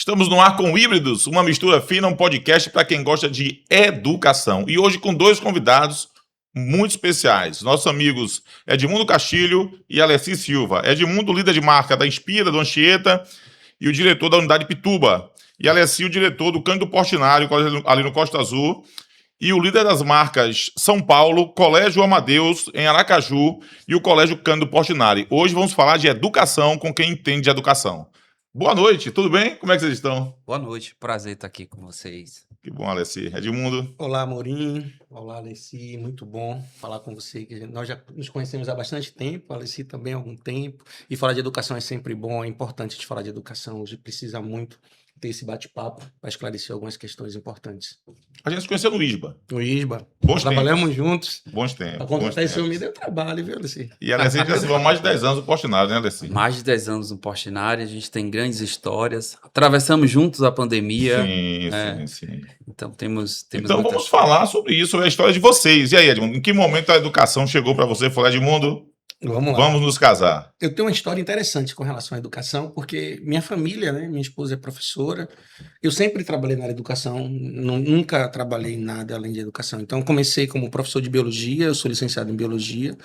Estamos no ar com Híbridos, uma mistura fina, um podcast para quem gosta de educação. E hoje com dois convidados muito especiais. Nossos amigos Edmundo Castilho e Alessi Silva. Edmundo, líder de marca da Inspira, do Anchieta, e o diretor da unidade Pituba. E Alessi, o diretor do Cândido Portinari, ali no Costa Azul. E o líder das marcas São Paulo, Colégio Amadeus, em Aracaju, e o Colégio Cândido Portinari. Hoje vamos falar de educação com quem entende de educação. Boa noite, tudo bem? Como é que vocês estão? Boa noite, prazer estar aqui com vocês. Que bom, Alessi. Edmundo. Olá, Amorim. Olá, Alessi. Muito bom falar com você. Nós já nos conhecemos há bastante tempo, Alessi também há algum tempo. E falar de educação é sempre bom, é importante de falar de educação. Hoje precisa muito ter esse bate-papo para esclarecer algumas questões importantes. A gente se conheceu no ISBA. No ISBA. Bons Trabalhamos tempos. juntos. Bons tempos. Para contratar esse homem deu trabalho, viu, Alessi? E a Alessi já se mais de 10 anos no Portinari, né, Alessi? Mais de 10 anos no Portinari, a gente tem grandes histórias. Atravessamos juntos a pandemia. Sim. Então temos Então muitas... vamos falar sobre isso, sobre a história de vocês. E aí, Edmundo, em que momento a educação chegou para você e falou, Edmundo, Vamos lá. vamos nos casar? Eu tenho uma história interessante com relação à educação, porque minha família, né, minha esposa é professora, eu sempre trabalhei na área de educação, nunca trabalhei em nada além de educação. Então, comecei como professor de biologia, eu sou licenciado em biologia,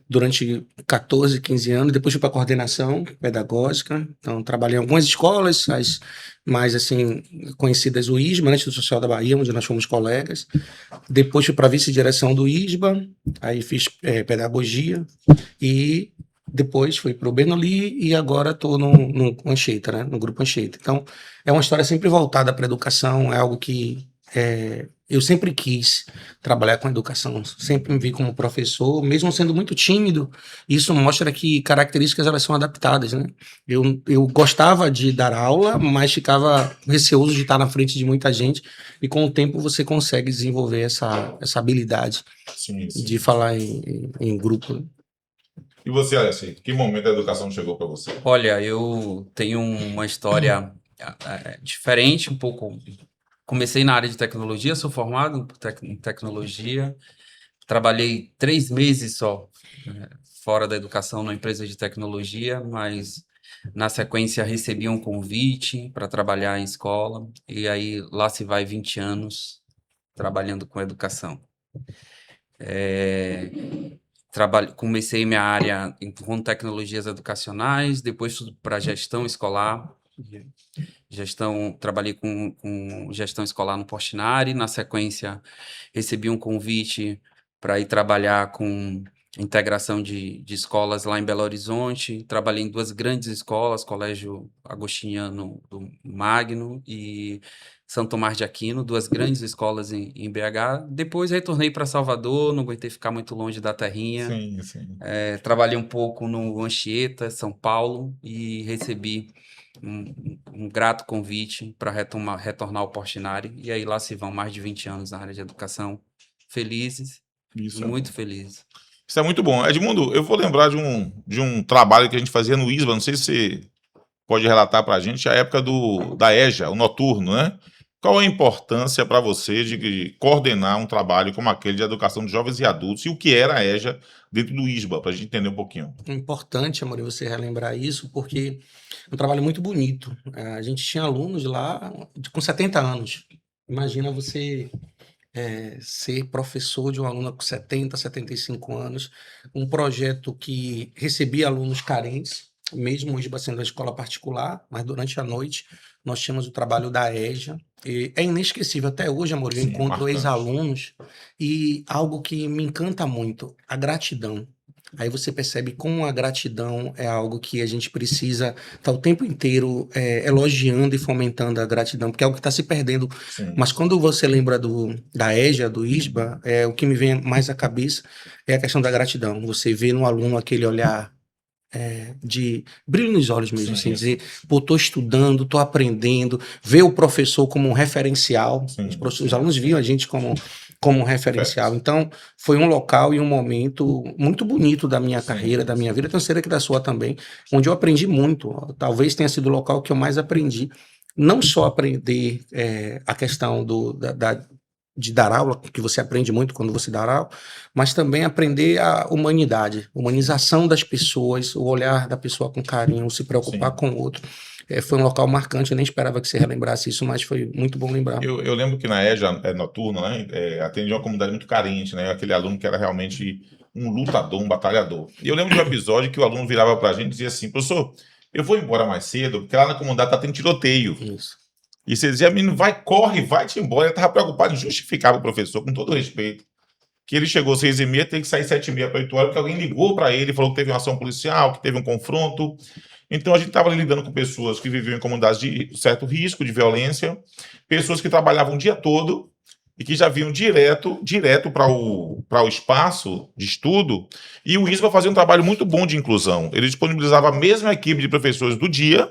durante 14, 15 anos, depois fui para coordenação pedagógica, então trabalhei em algumas escolas, as mais assim conhecidas, o ISBA, né, Instituto Social da Bahia, onde nós fomos colegas, depois fui para a vice-direção do ISBA, aí fiz pedagogia, e depois fui para o Bernoulli e agora estou no Anchieta, né, no Grupo Anchieta. Então, é uma história sempre voltada para a educação, é algo que eu sempre quis trabalhar com educação, sempre me vi como professor, mesmo sendo muito tímido. Isso mostra que características elas são adaptadas, né? Eu gostava de dar aula, mas ficava receoso de estar na frente de muita gente, e com o tempo você consegue desenvolver essa habilidade de falar em grupo. E você, Alessi, que momento a educação chegou para você? Olha, eu tenho uma história diferente um pouco. Comecei na área de tecnologia, sou formado em tecnologia, trabalhei 3 meses só fora da educação numa empresa de tecnologia, mas na sequência recebi um convite para trabalhar em escola, e aí lá se vai 20 anos trabalhando com educação. Comecei minha área com tecnologias educacionais, depois fui para gestão escolar. Trabalhei com gestão escolar no Portinari. Na sequência, recebi um convite para ir trabalhar com integração de escolas lá em Belo Horizonte. Trabalhei em 2 grandes escolas, Colégio Agostiniano do Magno e São Tomás de Aquino, 2 grandes escolas em BH. Depois retornei para Salvador, não aguentei ficar muito longe da terrinha. Sim. Trabalhei um pouco no Anchieta, São Paulo, e recebi um grato convite para retornar ao Portinari, e aí lá se vão mais de 20 anos na área de educação, felizes, muito felizes. Isso é muito bom. Edmundo, eu vou lembrar de um trabalho que a gente fazia no ISBA, não sei se você pode relatar para a gente, a época da EJA, o noturno, né? Qual a importância para você de coordenar um trabalho como aquele de educação de jovens e adultos, e o que era a EJA dentro do ISBA, para a gente entender um pouquinho? É importante, amor, você relembrar isso, porque é um trabalho muito bonito. A gente tinha alunos lá com 70 anos. Imagina você ser professor de um aluno com 70, 75 anos, um projeto que recebia alunos carentes, mesmo o ISBA sendo uma escola particular, mas durante a noite nós tínhamos o trabalho da EJA. E é inesquecível até hoje, amor, eu encontro ex-alunos, e algo que me encanta muito, a gratidão. Aí você percebe como a gratidão é algo que a gente precisa estar o tempo inteiro elogiando e fomentando a gratidão, porque é algo que está se perdendo. Sim. Mas quando você lembra da EJA, do ISBA, o que me vem mais à cabeça é a questão da gratidão. Você vê no aluno aquele olhar de brilho nos olhos mesmo, assim, dizer, pô, tô estudando, tô aprendendo, ver o professor como um referencial. Os alunos viam a gente como um referencial. Então, foi um local e um momento muito bonito da minha carreira, da minha vida, tenho certeza que da sua também, onde eu aprendi muito. Talvez tenha sido o local que eu mais aprendi. Não só aprender a questão de dar aula, que você aprende muito quando você dá aula, mas também aprender a humanidade, humanização das pessoas, o olhar da pessoa com carinho, se preocupar com o outro. foi um local marcante, eu nem esperava que você relembrasse isso, mas foi muito bom lembrar. Eu lembro que na EJA noturno, né, atendia uma comunidade muito carente, né, aquele aluno que era realmente um lutador, um batalhador. E eu lembro de um episódio que o aluno virava pra gente e dizia assim, professor, eu vou embora mais cedo, porque lá na comunidade tá tendo tiroteio. Isso. E você dizia, menino, vai, corre, vai-te embora. Ele estava preocupado em justificar o professor, com todo respeito, que ele chegou às 6h30, tem que sair 7h30 para 8 horas, porque alguém ligou para ele, falou que teve uma ação policial, que teve um confronto. Então a gente estava lidando com pessoas que viviam em comunidades de certo risco de violência, pessoas que trabalhavam o dia todo e que já vinham direto para o espaço de estudo, e o ISBA fazia um trabalho muito bom de inclusão. Ele disponibilizava a mesma equipe de professores do dia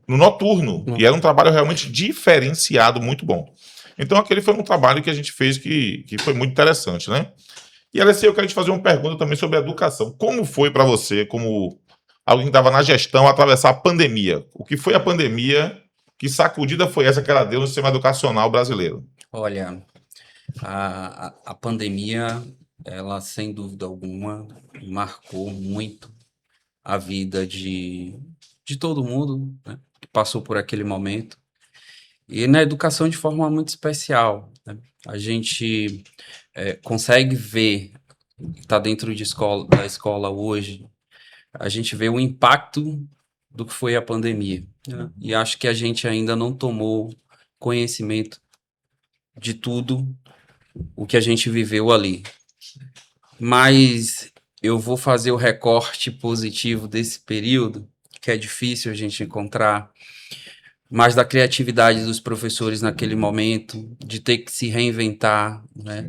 no noturno, e era um trabalho realmente diferenciado, muito bom. Então aquele foi um trabalho que a gente fez que foi muito interessante, né? E Alessia, eu quero te fazer uma pergunta também sobre a educação. Como foi para você, como alguém que estava na gestão, atravessar a pandemia? O que foi a pandemia? Que sacudida foi essa que ela deu no sistema educacional brasileiro? Olha, a pandemia, ela sem dúvida alguma marcou muito a vida de todo mundo, né, que passou por aquele momento. E na educação de forma muito especial, né? A gente consegue ver, está dentro da escola hoje, a gente vê o impacto do que foi a pandemia, né? E acho que a gente ainda não tomou conhecimento de tudo o que a gente viveu ali. Mas eu vou fazer o recorte positivo desse período, que é difícil a gente encontrar, mas da criatividade dos professores naquele momento, de ter que se reinventar, né,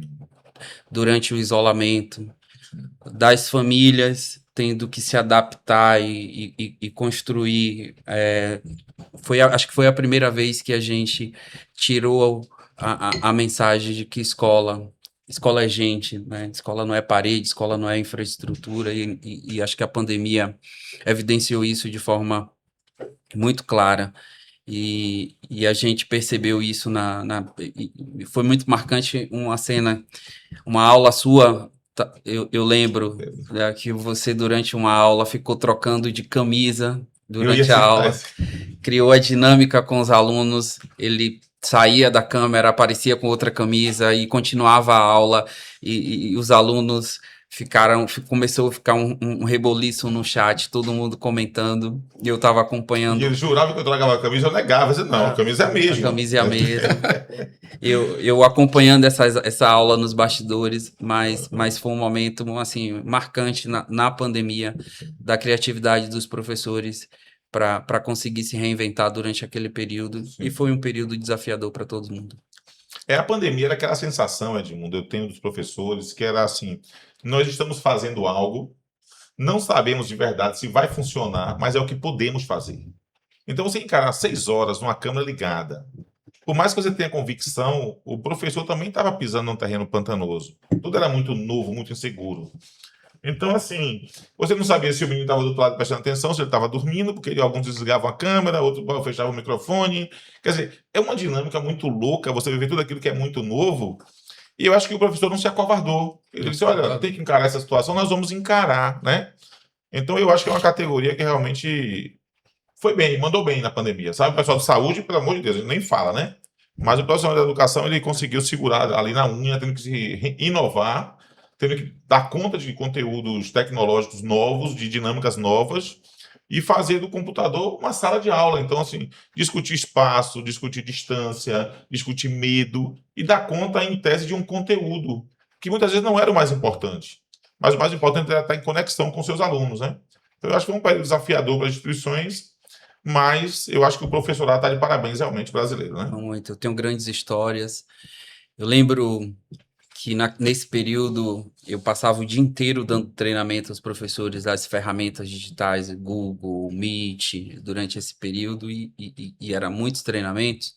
durante o isolamento, das famílias tendo que se adaptar e construir. Acho que foi a primeira vez que a gente tirou a mensagem de que escola é gente, né? Escola não é parede, escola não é infraestrutura, e acho que a pandemia evidenciou isso de forma muito clara. E a gente percebeu isso e foi muito marcante uma cena, uma aula sua. Eu lembro, né, que você durante uma aula ficou trocando de camisa durante a aula, criou a dinâmica com os alunos, ele saía da câmera, aparecia com outra camisa e continuava a aula, e os alunos começou a ficar um reboliço no chat, todo mundo comentando, e eu estava acompanhando. E ele jurava que eu trocava a camisa, eu negava, eu disse, não, a camisa é a mesma. A camisa é a mesma. Eu acompanhando essa aula nos bastidores, mas foi um momento assim, marcante na pandemia, da criatividade dos professores para conseguir se reinventar durante aquele período. Sim. E foi um período desafiador para todo mundo. A pandemia era aquela sensação, Edmundo, eu tenho dos professores, que era assim, nós estamos fazendo algo, não sabemos de verdade se vai funcionar, mas é o que podemos fazer. Então você encarar 6 horas numa câmera ligada, por mais que você tenha convicção, o professor também estava pisando num terreno pantanoso. Tudo era muito novo, muito inseguro. Então, assim, você não sabia se o menino estava do outro lado prestando atenção, se ele estava dormindo, porque alguns desligavam a câmera, outros fechavam o microfone. Quer dizer, é uma dinâmica muito louca, você viver tudo aquilo que é muito novo. E eu acho que o professor não se acovardou. Ele disse, olha, tem que encarar essa situação, nós vamos encarar, né? Então, eu acho que é uma categoria que realmente foi bem, mandou bem na pandemia, sabe? O pessoal de saúde, pelo amor de Deus, ele nem fala, né? Mas o profissional da educação, ele conseguiu segurar ali na unha, tendo que se inovar, tendo que dar conta de conteúdos tecnológicos novos, de dinâmicas novas, e fazer do computador uma sala de aula. Então, assim, discutir espaço, discutir distância, discutir medo, e dar conta, em tese, de um conteúdo, que muitas vezes não era o mais importante. Mas o mais importante era estar em conexão com seus alunos, né? Então, eu acho que foi um período desafiador para as instituições, mas eu acho que o professorado está de parabéns, realmente, brasileiro, né? Muito. Eu tenho grandes histórias. Eu lembro que nesse período eu passava o dia inteiro dando treinamento aos professores das ferramentas digitais, Google, Meet, durante esse período, e eram muitos treinamentos,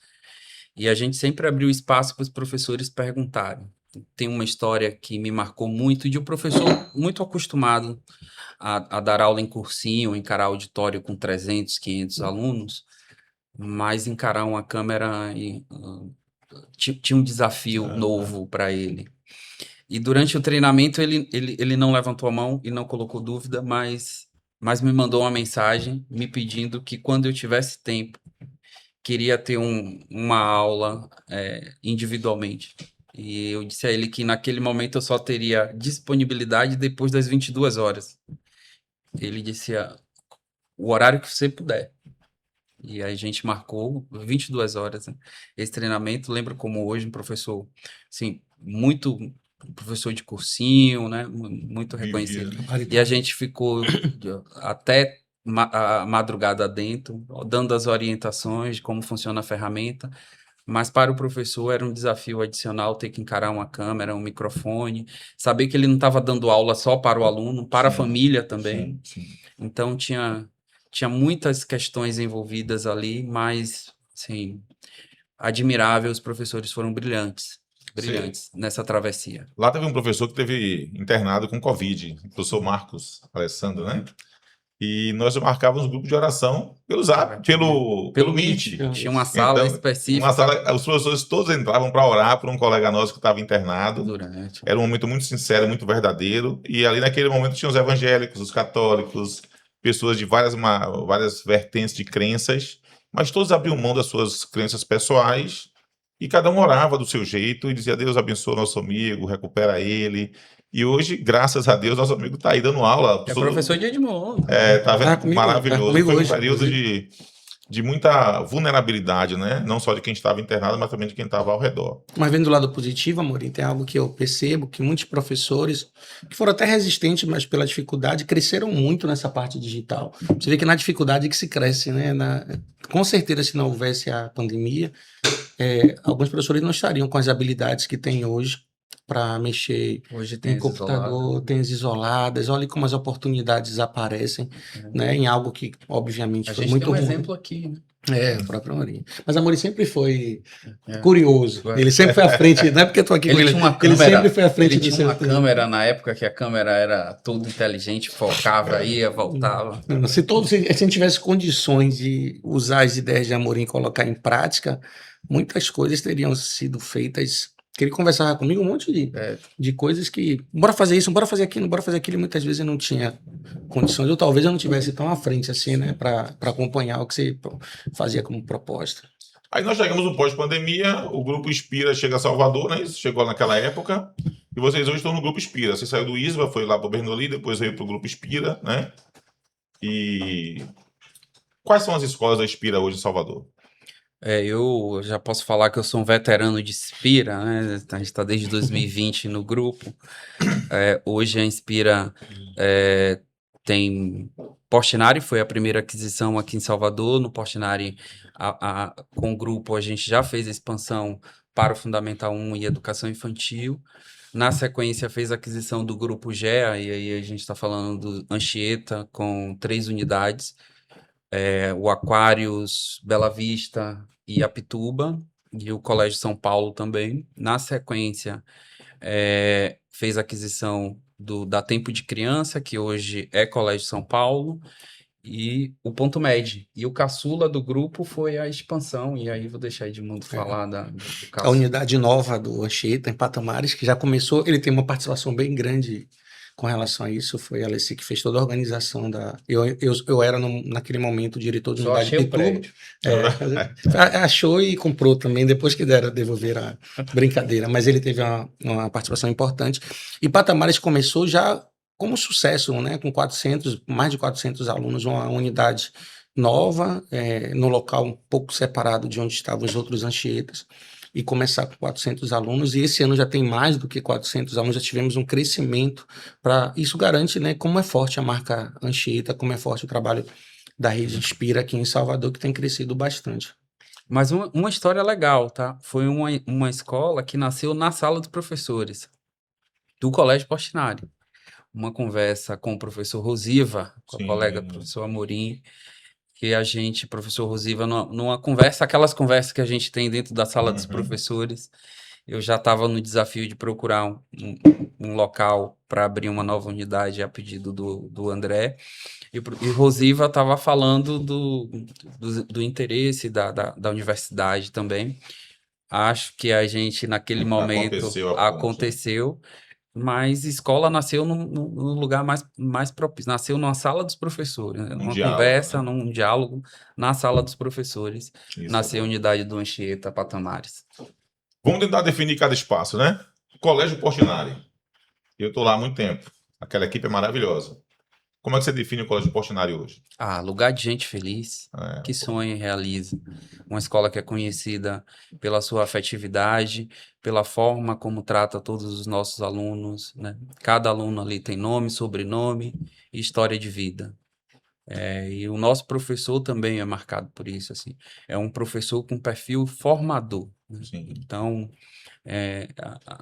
e a gente sempre abriu espaço para os professores perguntarem. Tem uma história que me marcou muito, de um professor muito acostumado a dar aula em cursinho, encarar auditório com 300, 500 alunos, mas encarar uma câmera tinha um desafio novo para ele. E durante o treinamento ele não levantou a mão e não colocou dúvida, mas mas me mandou uma mensagem me pedindo que quando eu tivesse tempo, queria ter uma aula individualmente. E eu disse a ele que naquele momento eu só teria disponibilidade depois das 22 horas. Ele disse, o horário que você puder. E aí a gente marcou 22 horas, né? Esse treinamento. Lembro como hoje um professor, assim, muito professor de cursinho, né? Muito reconhecido. E a gente ficou até a madrugada dentro, dando as orientações de como funciona a ferramenta. Mas para o professor era um desafio adicional ter que encarar uma câmera, um microfone, saber que ele não estava dando aula só para o aluno, para a família também. Sim. Então tinha muitas questões envolvidas ali, mas assim, admirável, os professores foram brilhantes nessa travessia. Lá teve um professor que teve internado com Covid, o professor Marcos Alessandro, né? E nós marcávamos um grupo de oração pelo Zap, pelo Meet. Tinha uma sala Então, específica. uma sala, os professores todos entravam para orar por um colega nosso que estava internado. Durante. Era um momento muito sincero, muito verdadeiro. E ali naquele momento tinham os evangélicos, os católicos, pessoas de várias vertentes de crenças, mas todos abriam mão das suas crenças pessoais e cada um orava do seu jeito e dizia: Deus abençoe o nosso amigo, recupera ele. E hoje, graças a Deus, nosso amigo está aí dando aula. É professor de Edmundo. Tá vendo? Comigo, Maravilhoso. comigo Foi um hoje, período de muita vulnerabilidade, né? Não só de quem estava internado, mas também de quem estava ao redor. Mas vendo do lado positivo, Amorim, tem algo que eu percebo, que muitos professores, que foram até resistentes, mas pela dificuldade, cresceram muito nessa parte digital. Você vê que na dificuldade que se cresce, né? Com certeza, se não houvesse a pandemia, alguns professores não estariam com as habilidades que têm hoje para mexer Hoje tem em computador, tem as isoladas, olha como as oportunidades aparecem, né? Em algo que, obviamente, a foi gente muito tem um ruim. exemplo aqui, né? O próprio Amorim. Mas Amorim sempre foi curioso. Ele sempre foi à frente, não é porque eu tô aqui com ele. Ele sempre foi à frente Ele tinha uma câmera na época que a câmera era toda inteligente, focava, ia, voltava. Se a gente tivesse condições de usar as ideias de Amorim e colocar em prática, muitas coisas teriam sido feitas. Que ele conversava comigo um monte de coisas que, bora fazer isso, bora fazer aquilo, e muitas vezes eu não tinha condições, ou talvez eu não tivesse tão à frente assim, né, para acompanhar o que você fazia como proposta. Aí nós chegamos no pós-pandemia, o Grupo Inspira chega a Salvador, né? Isso chegou naquela época, e vocês hoje estão no Grupo Inspira. Você saiu do ISVA, foi lá para o Bernoulli, depois veio para o Grupo Inspira, né? E quais são as escolas da Inspira hoje em Salvador? Eu já posso falar que eu sou um veterano de Inspira, né? A gente está desde 2020 no grupo. Hoje a Inspira tem Portinari, foi a primeira aquisição aqui em Salvador. No Portinari, com o grupo, a gente já fez a expansão para o Fundamental 1 e Educação Infantil. Na sequência, fez a aquisição do Grupo GEA, e aí a gente está falando do Anchieta, com 3 unidades. O Aquários, Bela Vista e Apituba, e o Colégio São Paulo também. Na sequência, fez a aquisição da Tempo de Criança, que hoje é Colégio São Paulo, e o Ponto Med. E o caçula do grupo foi a expansão, e aí vou deixar Edmundo falar do caçula. A unidade nova do Anchieta, em Patamares, que já começou, ele tem uma participação bem grande com relação a isso, foi a Alessi que fez toda a organização da... Eu era, naquele momento, o diretor de unidade de Pituba. Achou e comprou também, depois que devolver a brincadeira. Mas ele teve uma participação importante. E Patamares começou já como sucesso, né? Com mais de 400 alunos, uma unidade nova, no local um pouco separado de onde estavam os outros Anchietas, e começar com 400 alunos, e esse ano já tem mais do que 400 alunos, já tivemos um crescimento. Isso garante, né, como é forte a marca Anchieta, como é forte o trabalho da Rede Inspira aqui em Salvador, que tem crescido bastante. Mas uma história legal, tá? Foi uma escola que nasceu na sala dos professores do Colégio Portinari. Uma conversa com o professor Rosiva, com a colega professor Amorim, que a gente, professor Rosiva, numa conversa, aquelas conversas que a gente tem dentro da sala dos professores, eu já estava no desafio de procurar um local para abrir uma nova unidade a pedido do André, e Rosiva estava falando do interesse da universidade também. Acho que a gente, naquele momento, aconteceu. Mas escola nasceu num lugar mais propício. Nasceu numa sala dos professores, né? Numa diálogo, conversa, né? num diálogo na sala dos professores. Isso Nasceu a é bom. unidade do Anchieta Patamares. Vamos tentar definir cada espaço, né? Colégio Portinari. Eu estou lá há muito tempo. Aquela equipe é maravilhosa. Como é que você define o Colégio Portinari hoje? Lugar de gente feliz, que sonha e realiza. Uma escola que é conhecida pela sua afetividade, pela forma como trata todos os nossos alunos, né? Cada aluno ali tem nome, sobrenome e história de vida. E o nosso professor também é marcado por isso, assim. É um professor com perfil formador, né? Sim. Então,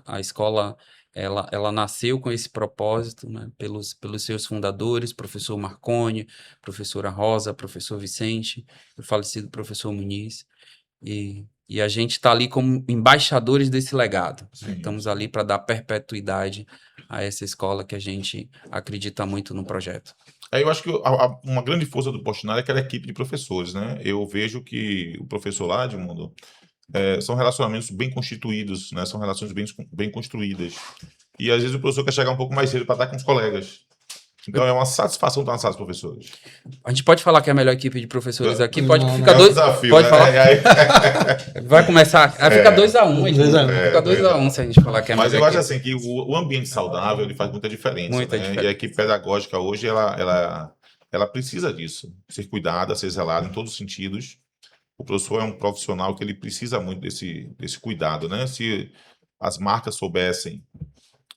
a escola ela nasceu com esse propósito, né? Pelos seus fundadores, professor Marconi, professora Rosa, professor Vicente, o falecido professor Muniz, e a gente está ali como embaixadores desse legado, né? Sim, Estamos sim. ali para dar perpetuidade a essa escola que a gente acredita muito no projeto. Eu acho que uma grande força do Portinari é aquela equipe de professores, né? Eu vejo que o professor lá, Edmundo, são relacionamentos bem constituídos, né? São relações bem construídas. E às vezes o professor quer chegar um pouco mais cedo para estar com os colegas. Então é uma satisfação estar na sala dos professores. A gente pode falar que é a melhor equipe de professores aqui? Não, Pode não. ficar É um dois. desafio, Pode né? falar. Vai começar. Vai ficar 2-1, 2-1. Fica 2-1 se a gente falar que é a Mas melhor eu acho equipe. assim que o ambiente saudável ele faz muita diferença, Muita né? diferença. E a equipe pedagógica hoje ela precisa disso, ser cuidada, ser zelada em todos os sentidos. O professor é um profissional que ele precisa muito desse cuidado, né? Se as marcas soubessem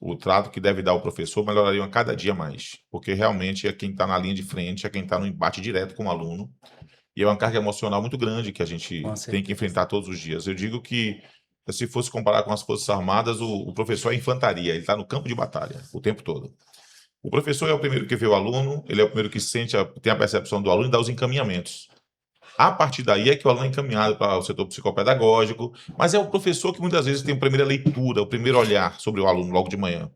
o trato que deve dar o professor, melhorariam a cada dia mais, porque realmente é quem está na linha de frente, é quem está no embate direto com o aluno, e é uma carga emocional muito grande que a gente Com tem certeza. que enfrentar todos os dias. Eu digo que, se fosse comparar com as Forças Armadas, o professor é infantaria, ele está no campo de batalha o tempo todo. O professor é o primeiro que vê o aluno, ele é o primeiro que tem a percepção do aluno e dá os encaminhamentos. A partir daí é que o aluno é encaminhado para o setor psicopedagógico, mas é o professor que muitas vezes tem a primeira leitura, o primeiro olhar sobre o aluno logo de manhã.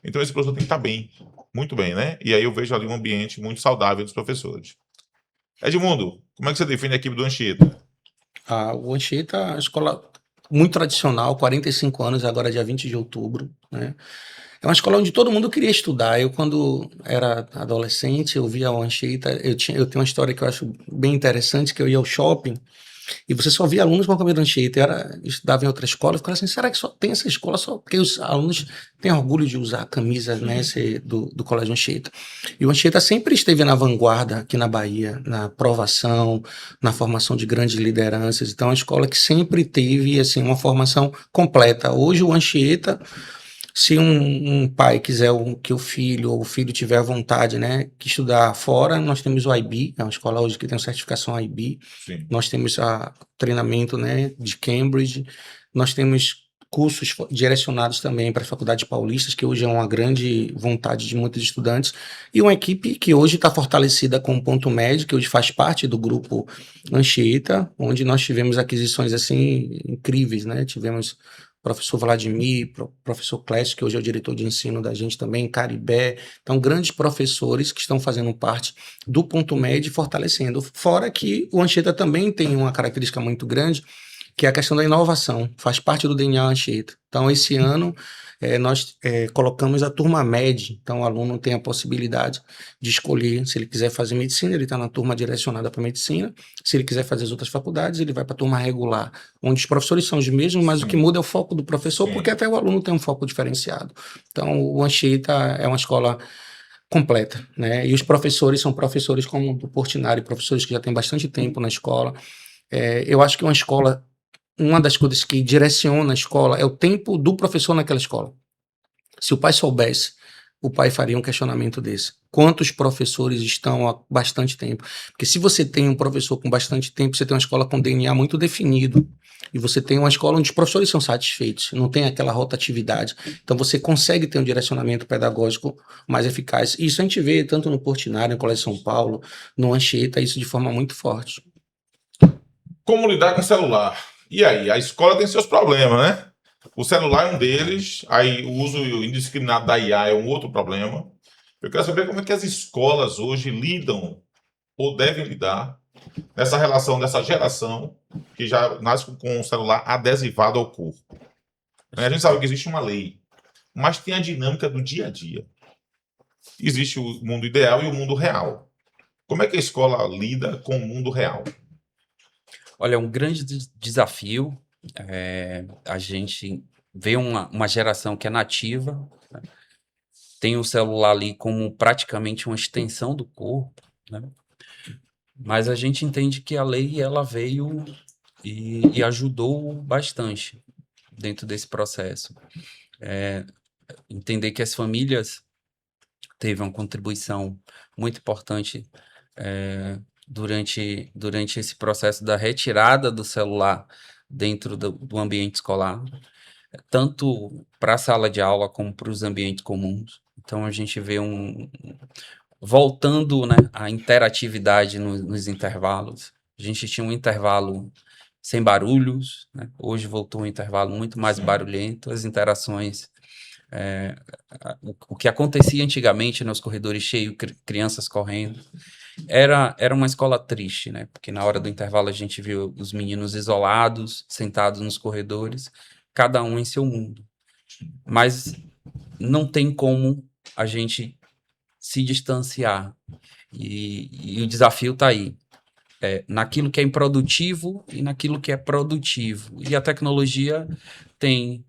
Então esse professor tem que estar bem, muito bem, né? E aí eu vejo ali um ambiente muito saudável dos professores. Edmundo, como é que você define a equipe do Anchieta? O Anchieta é uma escola muito tradicional, 45 anos, agora dia 20 de outubro, né? É uma escola onde todo mundo queria estudar. Eu, quando era adolescente, eu via o Anchieta. Eu tenho uma história que eu acho bem interessante, que eu ia ao shopping e você só via alunos com a camisa do Anchieta. Eu estudava em outra escola, eu ficava assim, será que só tem essa escola só porque os alunos têm orgulho de usar a camisa, né, do Colégio Anchieta? E o Anchieta sempre esteve na vanguarda aqui na Bahia, na aprovação, na formação de grandes lideranças. Então, é uma escola que sempre teve assim, uma formação completa. Hoje, o Anchieta, se um pai quiser que o filho ou o filho tiver vontade, né, que estudar fora, nós temos o IB, é uma escola hoje que tem certificação IB. Sim. Nós temos treinamento, né, de Cambridge, nós temos cursos direcionados também para as faculdades paulistas, que hoje é uma grande vontade de muitos estudantes, e uma equipe que hoje está fortalecida com o Ponto Médio, que hoje faz parte do grupo Anchieta, onde nós tivemos aquisições assim incríveis, né? Tivemos professor Vladimir, professor Clécio, que hoje é o diretor de ensino da gente também, Caribé. Então, grandes professores que estão fazendo parte do Ponto Médio e fortalecendo. Fora que o Anchieta também tem uma característica muito grande, que é a questão da inovação. Faz parte do DNA Anchieta. Então, esse ano, nós colocamos a turma MED. Então, o aluno tem a possibilidade de escolher, se ele quiser fazer medicina, ele está na turma direcionada para medicina. Se ele quiser fazer as outras faculdades, ele vai para a turma regular, onde os professores são os mesmos, mas Sim. o que muda é o foco do professor, Sim. porque até o aluno tem um foco diferenciado. Então, o Anchieta é uma escola completa, né? E os professores são professores como o do Portinari, professores que já têm bastante tempo na escola. Eu acho que uma das coisas que direciona a escola é o tempo do professor naquela escola. Se o pai soubesse, o pai faria um questionamento desse. Quantos professores estão há bastante tempo? Porque se você tem um professor com bastante tempo, você tem uma escola com DNA muito definido. E você tem uma escola onde os professores são satisfeitos, não tem aquela rotatividade. Então você consegue ter um direcionamento pedagógico mais eficaz. Isso a gente vê tanto no Portinari, no Colégio São Paulo, no Anchieta, isso de forma muito forte. Como lidar com o celular? E aí, a escola tem seus problemas, né? O celular é um deles, aí o uso indiscriminado da IA é um outro problema. Eu quero saber como é que as escolas hoje lidam ou devem lidar nessa relação dessa geração que já nasce com o celular adesivado ao corpo. A gente sabe que existe uma lei. mas tem a dinâmica do dia a dia. Existe o mundo ideal e o mundo real. Como é que a escola lida com o mundo real? Olha, é um grande desafio. A gente vê uma geração que é nativa, né? Tem o celular ali como praticamente uma extensão do corpo, né? Mas a gente entende que a lei ela veio e ajudou bastante dentro desse processo. Entender que as famílias teve uma contribuição muito importante durante esse processo da retirada do celular dentro do ambiente escolar, tanto para a sala de aula como para os ambientes comuns. Então a gente vê voltando, né, a interatividade nos intervalos. A gente tinha um intervalo sem barulhos, né? Hoje voltou um intervalo muito mais barulhento, as interações. O que acontecia antigamente nos corredores cheios, crianças correndo, era uma escola triste, né? Porque na hora do intervalo a gente viu os meninos isolados, sentados nos corredores, cada um em seu mundo. Mas não tem como a gente se distanciar. E o desafio está aí. Naquilo que é improdutivo e naquilo que é produtivo. E a tecnologia tem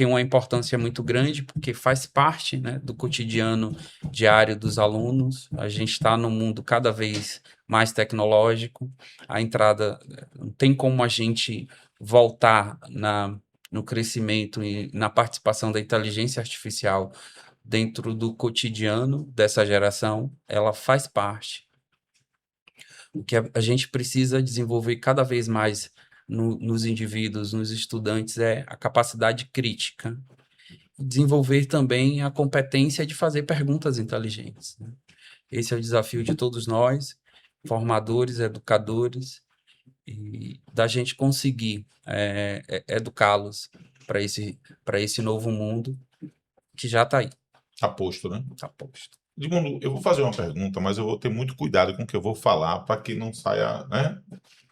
uma importância muito grande, porque faz parte, né, do cotidiano diário dos alunos. A gente está num mundo cada vez mais tecnológico. A entrada, não tem como a gente voltar no crescimento e na participação da inteligência artificial dentro do cotidiano dessa geração. Ela faz parte. O que a gente precisa desenvolver cada vez mais nos indivíduos, nos estudantes, é a capacidade crítica. Desenvolver também a competência de fazer perguntas inteligentes, né? Esse é o desafio de todos nós, formadores, educadores, e da gente conseguir educá-los para esse novo mundo que já está aí. Está posto, né? Está posto. Edmundo, eu vou fazer uma pergunta, mas eu vou ter muito cuidado com o que eu vou falar para que não saia, né,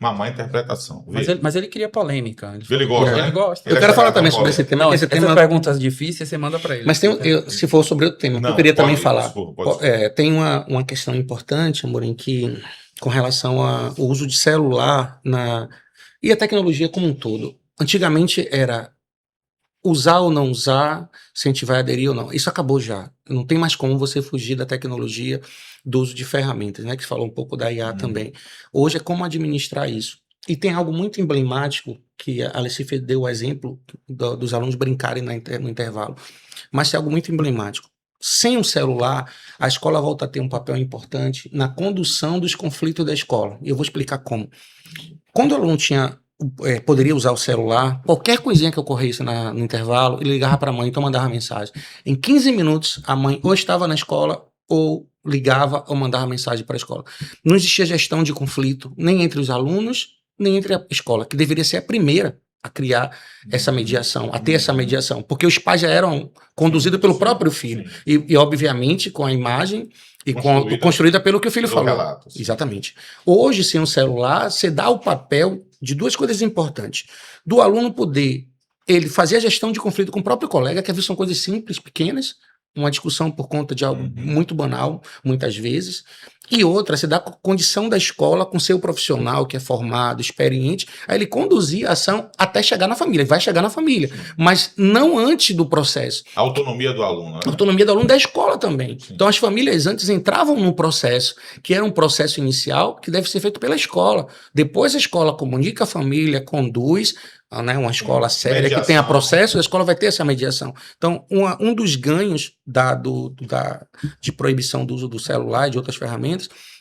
uma má interpretação. Mas ele queria polêmica. Ele gosta, né? Ele gosta. Eu quero falar também sobre esse tema. Não, Esse essas tema... perguntas difíceis você manda para ele. Mas se for sobre o tema, Não, eu queria também pode, falar. pode. Tem uma questão importante, Amorim, que com relação ao uso de celular e a tecnologia como um todo. Antigamente era usar ou não usar, se a gente vai aderir ou não. Isso acabou já. Não tem mais como você fugir da tecnologia, do uso de ferramentas, né? Que você falou um pouco da IA também. Hoje é como administrar isso. E tem algo muito emblemático, que a Alessife deu o exemplo dos alunos brincarem no intervalo. Mas é algo muito emblemático. Sem o celular, a escola volta a ter um papel importante na condução dos conflitos da escola. E eu vou explicar como. Quando o aluno poderia usar o celular, qualquer coisinha que ocorresse no intervalo, ele ligava para a mãe, então mandava mensagem. Em 15 minutos, a mãe ou estava na escola, ou ligava ou mandava mensagem para a escola. Não existia gestão de conflito, nem entre os alunos, nem entre a escola, que deveria ser a primeira a criar essa mediação, a ter essa mediação, porque os pais já eram conduzidos pelo próprio filho, e obviamente com a imagem e construída pelo que o filho falou. Relato, exatamente. Hoje, sem o celular, você dá o papel de duas coisas importantes. Do aluno poder ele fazer a gestão de conflito com o próprio colega, que às vezes são coisas simples, pequenas, uma discussão por conta de algo muito banal, muitas vezes. E outra, você dá condição da escola com seu profissional que é formado, experiente, a ele conduzir a ação até chegar na família. Ele vai chegar na família, mas não antes do processo. A autonomia do aluno, né? A autonomia do aluno da escola também. Sim. Então as famílias antes entravam num processo, que era um processo inicial, que deve ser feito pela escola. Depois a escola comunica a família, conduz, né, uma escola séria mediação, que tenha processo, a escola vai ter essa mediação. Então, um dos ganhos de proibição do uso do celular e de outras ferramentas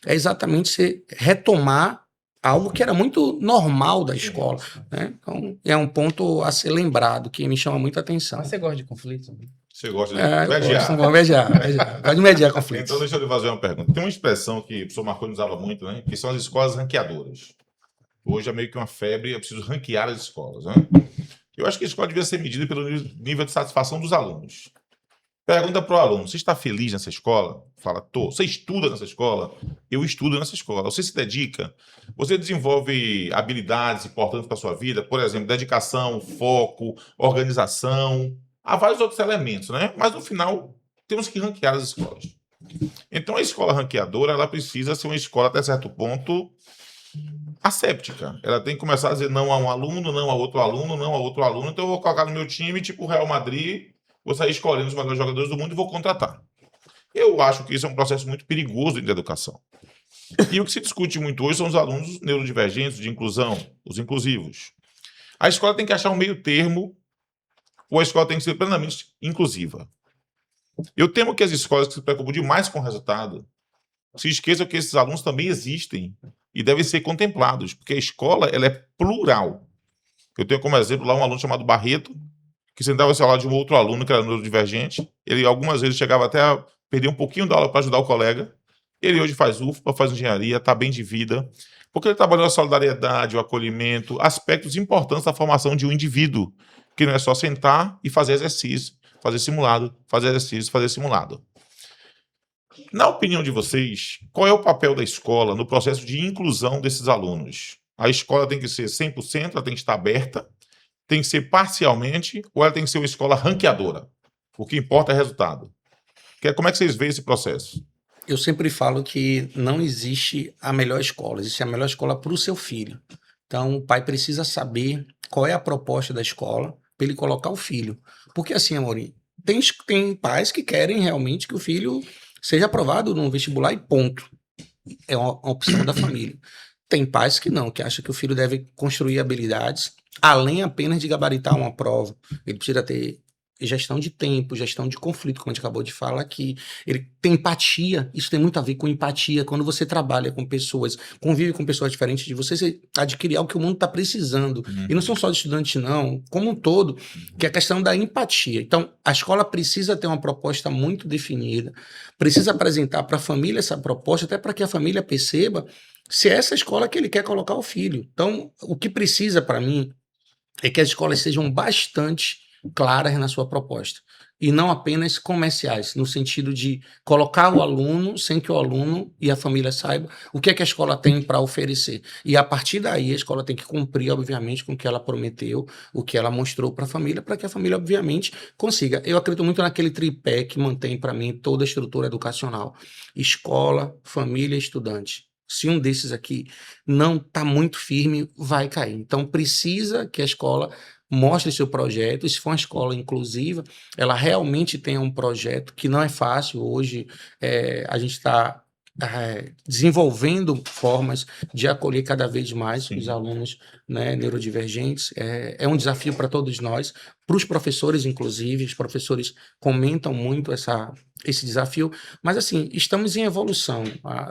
é exatamente você retomar algo que era muito normal da escola, né? Então, é um ponto a ser lembrado, que me chama muita atenção. Mas você gosta de conflito? Você gosta de mediar? Gosto de mediar conflitos. Então, deixa eu lhe fazer uma pergunta. Tem uma expressão que o professor Marconi usava muito, né? Que são as escolas ranqueadoras. Hoje é meio que uma febre, eu preciso ranquear as escolas, né? Eu acho que a escola devia ser medida pelo nível de satisfação dos alunos. Pergunta para o aluno, você está feliz nessa escola? Fala, tô. Você estuda nessa escola? Eu estudo nessa escola. Você se dedica? Você desenvolve habilidades importantes para a sua vida? Por exemplo, dedicação, foco, organização. Há vários outros elementos, né? Mas no final, temos que ranquear as escolas. Então, a escola ranqueadora, ela precisa ser uma escola, até certo ponto, asséptica. Ela tem que começar a dizer não a um aluno, não a outro aluno, não a outro aluno. Então, eu vou colocar no meu time, tipo o Real Madrid, vou sair escolhendo os melhores jogadores do mundo e vou contratar. Eu acho que isso é um processo muito perigoso dentro da educação. E o que se discute muito hoje são os alunos neurodivergentes, de inclusão, os inclusivos. A escola tem que achar um meio termo, ou a escola tem que ser plenamente inclusiva. Eu temo que as escolas que se preocupam demais com o resultado se esqueçam que esses alunos também existem e devem ser contemplados, porque a escola ela é plural. Eu tenho como exemplo lá um aluno chamado Barreto, que sentava-se ao lado de um outro aluno que era neurodivergente. Ele algumas vezes chegava até a perder um pouquinho da aula para ajudar o colega. Ele hoje faz UFPA, faz engenharia, está bem de vida, porque ele trabalhou a solidariedade, o acolhimento, aspectos importantes da formação de um indivíduo, que não é só sentar e fazer exercício, fazer simulado, fazer exercício, fazer simulado. Na opinião de vocês, qual é o papel da escola no processo de inclusão desses alunos? A escola tem que ser 100%, ela tem que estar aberta, tem que ser parcialmente, ou ela tem que ser uma escola ranqueadora? O que importa é resultado. Como é que vocês veem esse processo? Eu sempre falo que não existe a melhor escola, existe a melhor escola para o seu filho. Então, o pai precisa saber qual é a proposta da escola para ele colocar o filho. Porque assim, Amorim, tem pais que querem realmente que o filho seja aprovado no vestibular e ponto. É uma opção da família. Tem pais que não, que acham que o filho deve construir habilidades além apenas de gabaritar uma prova. Ele precisa ter gestão de tempo, gestão de conflito, como a gente acabou de falar aqui. Ele tem empatia, isso tem muito a ver com empatia. Quando você trabalha com pessoas, convive com pessoas diferentes de você, você adquire algo que o mundo está precisando. E não são só os estudantes, não, como um todo, que é a questão da empatia. Então, a escola precisa ter uma proposta muito definida, precisa apresentar para a família essa proposta, até para que a família perceba se é essa escola que ele quer colocar o filho. Então, o que precisa para mim é que as escolas sejam bastante claras na sua proposta e não apenas comerciais, no sentido de colocar o aluno sem que o aluno e a família saibam o que é que a escola tem para oferecer. E a partir daí a escola tem que cumprir, obviamente, com o que ela prometeu, o que ela mostrou para a família, para que a família, obviamente, consiga. Eu acredito muito naquele tripé que mantém para mim toda a estrutura educacional: escola, família e estudante. Se um desses aqui não está muito firme, vai cair. Então, precisa que a escola mostre seu projeto. E se for uma escola inclusiva, ela realmente tenha um projeto que não é fácil. Hoje, a gente está desenvolvendo formas de acolher cada vez mais os alunos, né, neurodivergentes. É um desafio para todos nós, para os professores, inclusive. Os professores comentam muito esse desafio, mas assim, estamos em evolução.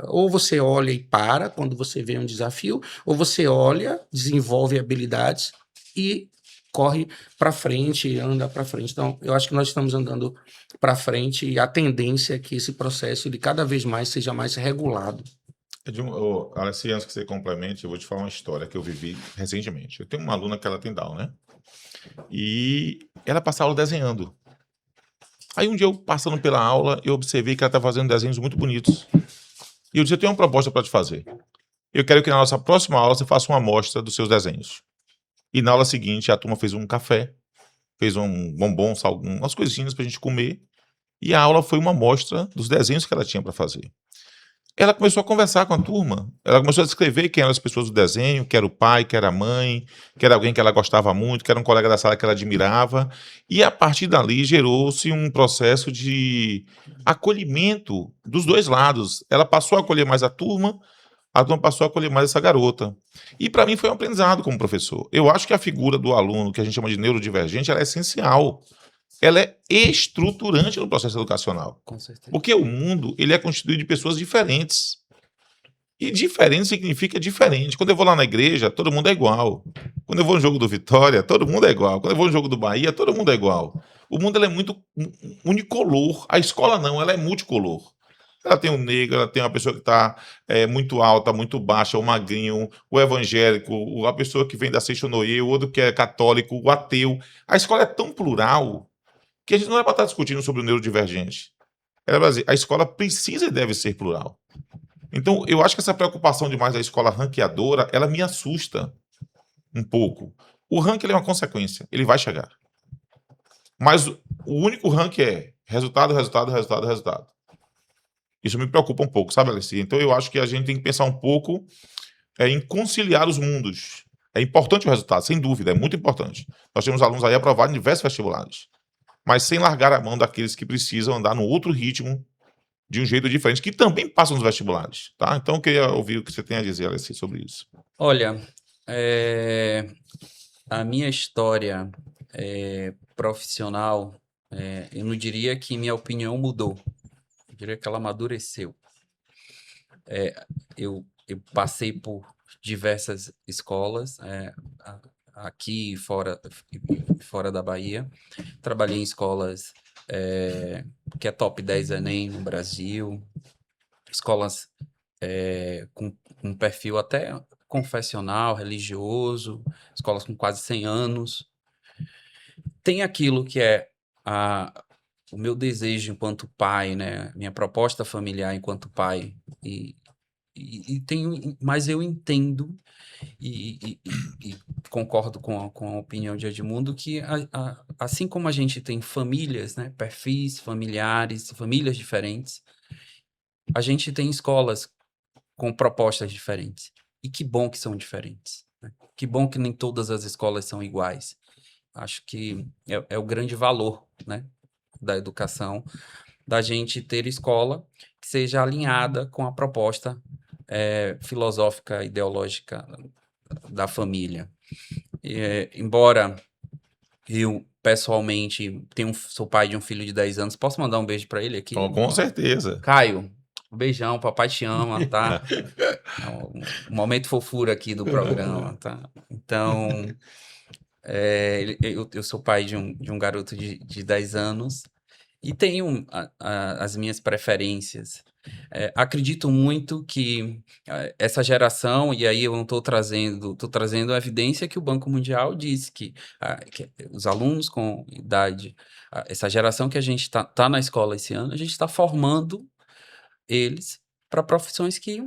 Ou você olha e para quando você vê um desafio, ou você olha, desenvolve habilidades e corre para frente, anda para frente. Então, eu acho que nós estamos andando para frente e a tendência é que esse processo ele cada vez mais seja mais regulado. Alessi, antes que você complemente, eu vou te falar uma história que eu vivi recentemente. Eu tenho uma aluna que ela tem Down, né? E ela passa a aula desenhando. Aí um dia eu passando pela aula, eu observei que ela está fazendo desenhos muito bonitos. E eu disse, eu tenho uma proposta para te fazer. Eu quero que na nossa próxima aula você faça uma amostra dos seus desenhos. E na aula seguinte, a turma fez um café, fez um bombom, umas coisinhas pra gente comer. E a aula foi uma amostra dos desenhos que ela tinha para fazer. Ela começou a conversar com a turma. Ela começou a descrever quem eram as pessoas do desenho, que era o pai, que era a mãe, que era alguém que ela gostava muito, que era um colega da sala que ela admirava. E a partir dali gerou-se um processo de acolhimento dos dois lados. Ela passou a acolher mais a turma passou a acolher mais essa garota. E para mim foi um aprendizado como professor. Eu acho que a figura do aluno, que a gente chama de neurodivergente, ela é essencial. Ela é estruturante no processo educacional. Com certeza. Porque o mundo ele é constituído de pessoas diferentes. E diferente significa diferente. Quando eu vou lá na igreja, todo mundo é igual. Quando eu vou no jogo do Vitória, todo mundo é igual. Quando eu vou no jogo do Bahia, todo mundo é igual. O mundo ele é muito unicolor. A escola não, ela é multicolor. Ela tem um negro, ela tem uma pessoa que está muito alta, muito baixa, o magrinho, o evangélico, a pessoa que vem da Seixonoye, o outro que é católico, o ateu. A escola é tão plural que a gente não é para estar discutindo sobre o neurodivergente. A escola precisa e deve ser plural. Então, eu acho que essa preocupação demais da escola ranqueadora, ela me assusta um pouco. O ranking é uma consequência, ele vai chegar. Mas o único ranking é resultado, resultado, resultado, resultado. Isso me preocupa um pouco, sabe, Alessia? Então eu acho que a gente tem que pensar um pouco em conciliar os mundos. É importante o resultado, sem dúvida, é muito importante. Nós temos alunos aí aprovados em diversos vestibulares, mas sem largar a mão daqueles que precisam andar no outro ritmo, de um jeito diferente, que também passam nos vestibulares, tá? Então eu queria ouvir o que você tem a dizer, Alessia, sobre isso. Olha, a minha história profissional, eu não diria que minha opinião mudou, eu diria que ela amadureceu. Eu passei por diversas escolas, aqui e fora da Bahia. Trabalhei em escolas que é top 10 Enem no Brasil, escolas com perfil até confessional, religioso, escolas com quase 100 anos. Tem aquilo que é o meu desejo enquanto pai, né? Minha proposta familiar enquanto pai. Mas eu entendo e concordo com a opinião de Edmundo que assim como a gente tem famílias, né? Perfis familiares, famílias diferentes, a gente tem escolas com propostas diferentes. E que bom que são diferentes, né? Que bom que nem todas as escolas são iguais. Acho que é o grande valor, né, da educação, da gente ter escola que seja alinhada com a proposta filosófica, ideológica da família. Embora eu, pessoalmente, sou pai de um filho de 10 anos, posso mandar um beijo para ele aqui? Com certeza. Caio, um beijão, papai te ama, tá? É um momento fofura aqui do programa, tá? Então, eu sou pai de um garoto de 10 anos e tenho as minhas preferências. Acredito muito que essa geração, e aí eu não estou trazendo a evidência que o Banco Mundial diz que os alunos com idade, essa geração que a gente tá na escola esse ano, a gente está formando eles para profissões que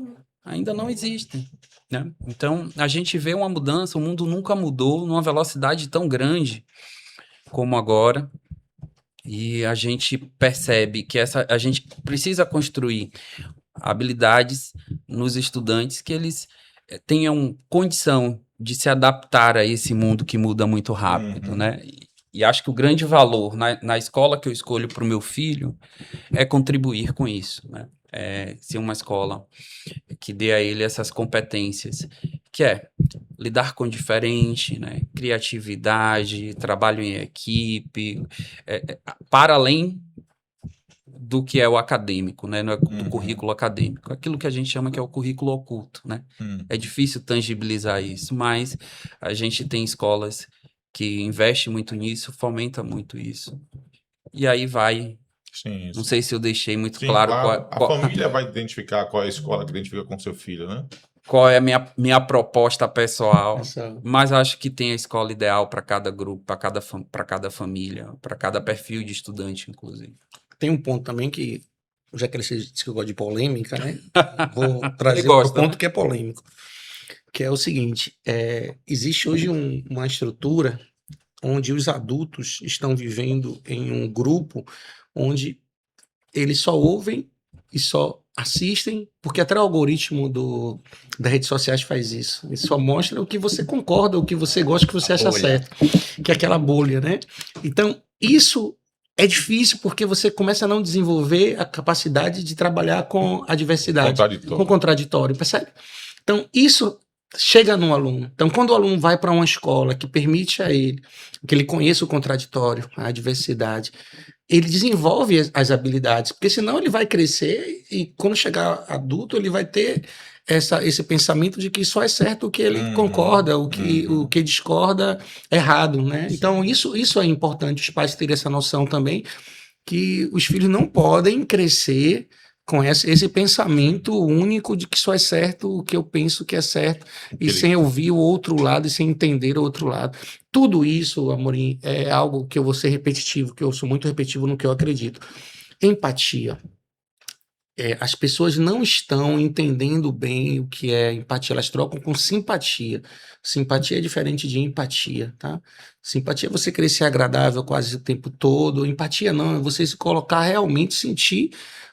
ainda não existem, né? Então, a gente vê uma mudança, o mundo nunca mudou numa velocidade tão grande como agora, e a gente percebe que a gente precisa construir habilidades nos estudantes que eles tenham condição de se adaptar a esse mundo que muda muito rápido, né? E acho que o grande valor na escola que eu escolho para o meu filho é contribuir com isso, né? Ser uma escola que dê a ele essas competências, que é lidar com o diferente, né? Criatividade, trabalho em equipe, para além do que é o acadêmico, né? Não é do currículo acadêmico, aquilo que a gente chama que é o currículo oculto, né? É difícil tangibilizar isso, mas a gente tem escolas que investem muito nisso, fomenta muito isso. E aí vai. Sim, não sei se eu deixei muito sim, claro claro. A família vai identificar qual é a escola que identifica com seu filho, né? Qual é a minha proposta pessoal, mas acho que tem a escola ideal para cada grupo, para cada família, para cada perfil de estudante, inclusive. Tem um ponto também que, já que ele disse que eu gosto de polêmica, né? Vou trazer gosta, outro ponto, né? que é polêmico, que é o seguinte: existe hoje uma estrutura onde os adultos estão vivendo em um grupo onde eles só ouvem e só assistem, porque até o algoritmo das redes sociais faz isso. Ele só mostra o que você concorda, o que você gosta, o que você acha certo, que é aquela bolha, né? Então, isso é difícil porque você começa a não desenvolver a capacidade de trabalhar com a diversidade, com o contraditório, percebe? Então, isso chega no aluno. Então, quando o aluno vai para uma escola que permite a ele que ele conheça o contraditório, a diversidade, ele desenvolve as habilidades, porque senão ele vai crescer e quando chegar adulto ele vai ter esse pensamento de que só é certo o que ele concorda, o que discorda é errado, né? Então isso é importante, os pais terem essa noção também, que os filhos não podem crescer com esse pensamento único de que só é certo o que eu penso que é certo, e sem ouvir o outro lado e sem entender o outro lado. Tudo isso, Amorim, é algo que eu vou ser repetitivo, que eu sou muito repetitivo no que eu acredito. Empatia. as pessoas não estão entendendo bem o que é empatia, elas trocam com simpatia. Simpatia é diferente de empatia, tá? Simpatia é você querer ser agradável quase o tempo todo, empatia não, é você se colocar realmente, sentir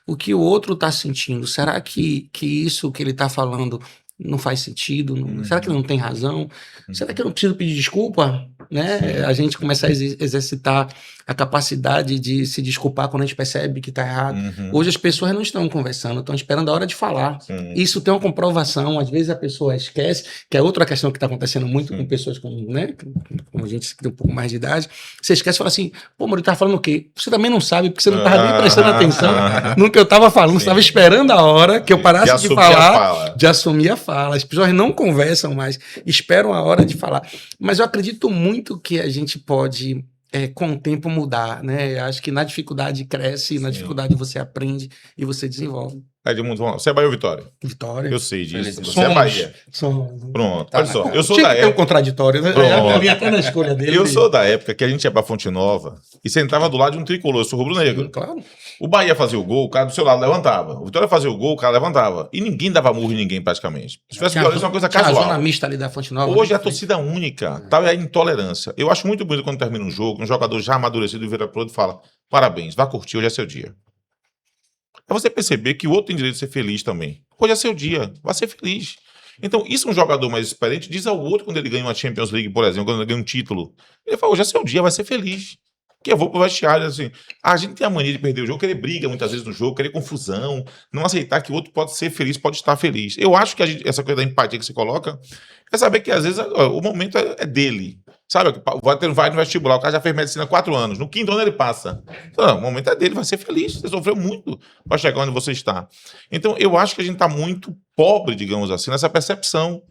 o que o outro está sentindo. Será que isso que ele está falando não faz sentido? Será que ele não tem razão? Será que eu não preciso pedir desculpa? Né? Sim. A gente começar a exercitar a capacidade de se desculpar quando a gente percebe que está errado. Hoje as pessoas não estão conversando, estão esperando a hora de falar. Sim. Isso tem uma comprovação, às vezes a pessoa esquece, que é outra questão que está acontecendo muito com Sim. pessoas como a gente que tem um pouco mais de idade. Você esquece e fala assim, pô, Maurício, tá falando o quê? Você também não sabe, porque você não estava nem prestando atenção no que eu estava falando, você estava esperando a hora que eu parasse de falar, de assumir a fala. As pessoas não conversam mais, esperam a hora de falar. Mas eu acredito muito que a gente pode, com o tempo, mudar, né? Eu acho que na dificuldade cresce, na Sim. dificuldade você aprende e você desenvolve. Edmundo, você é Bahia ou Vitória? Vitória. Eu sei disso. Beleza. Você é Bahia. Somos. Pronto, Tá, olha só. Eu sou Tinha da que ter um época. contraditório, né? Pronto. Eu vi até na escolha dele. Eu sou da época que a gente ia pra Fonte Nova e sentava do lado de um tricolor, eu sou rubro-negro. Claro. O Bahia fazia o gol, o cara do seu lado levantava. O Vitória fazia o gol, o cara levantava. E ninguém dava murro em ninguém, praticamente. Se tivesse violência, é uma coisa Tinha a casual. zona mista ali da Fonte Nova. Hoje é a torcida única, tal é a intolerância. Eu acho muito bonito quando termina um jogo, um jogador já amadurecido vira pro outro e fala: parabéns, vá curtir, hoje é seu dia. É você perceber que o outro tem direito de ser feliz também. Hoje é seu dia, vá ser feliz. Então, isso um jogador mais experiente diz ao outro quando ele ganha uma Champions League, por exemplo, quando ele ganha um título. Ele fala: hoje é seu dia, vai ser feliz. Que eu vou pro vestiário, assim. A gente tem a mania de perder o jogo, querer briga muitas vezes no jogo, querer confusão, não aceitar que o outro pode ser feliz, pode estar feliz. Eu acho que essa coisa da empatia que você coloca é saber que às vezes o momento é dele. Sabe, vai no vestibular, o cara já fez medicina há 4 anos, no 5º ano ele passa. Então, não, o momento é dele, vai ser feliz. Você sofreu muito para chegar onde você está. Então, eu acho que a gente está muito pobre, digamos assim, nessa percepção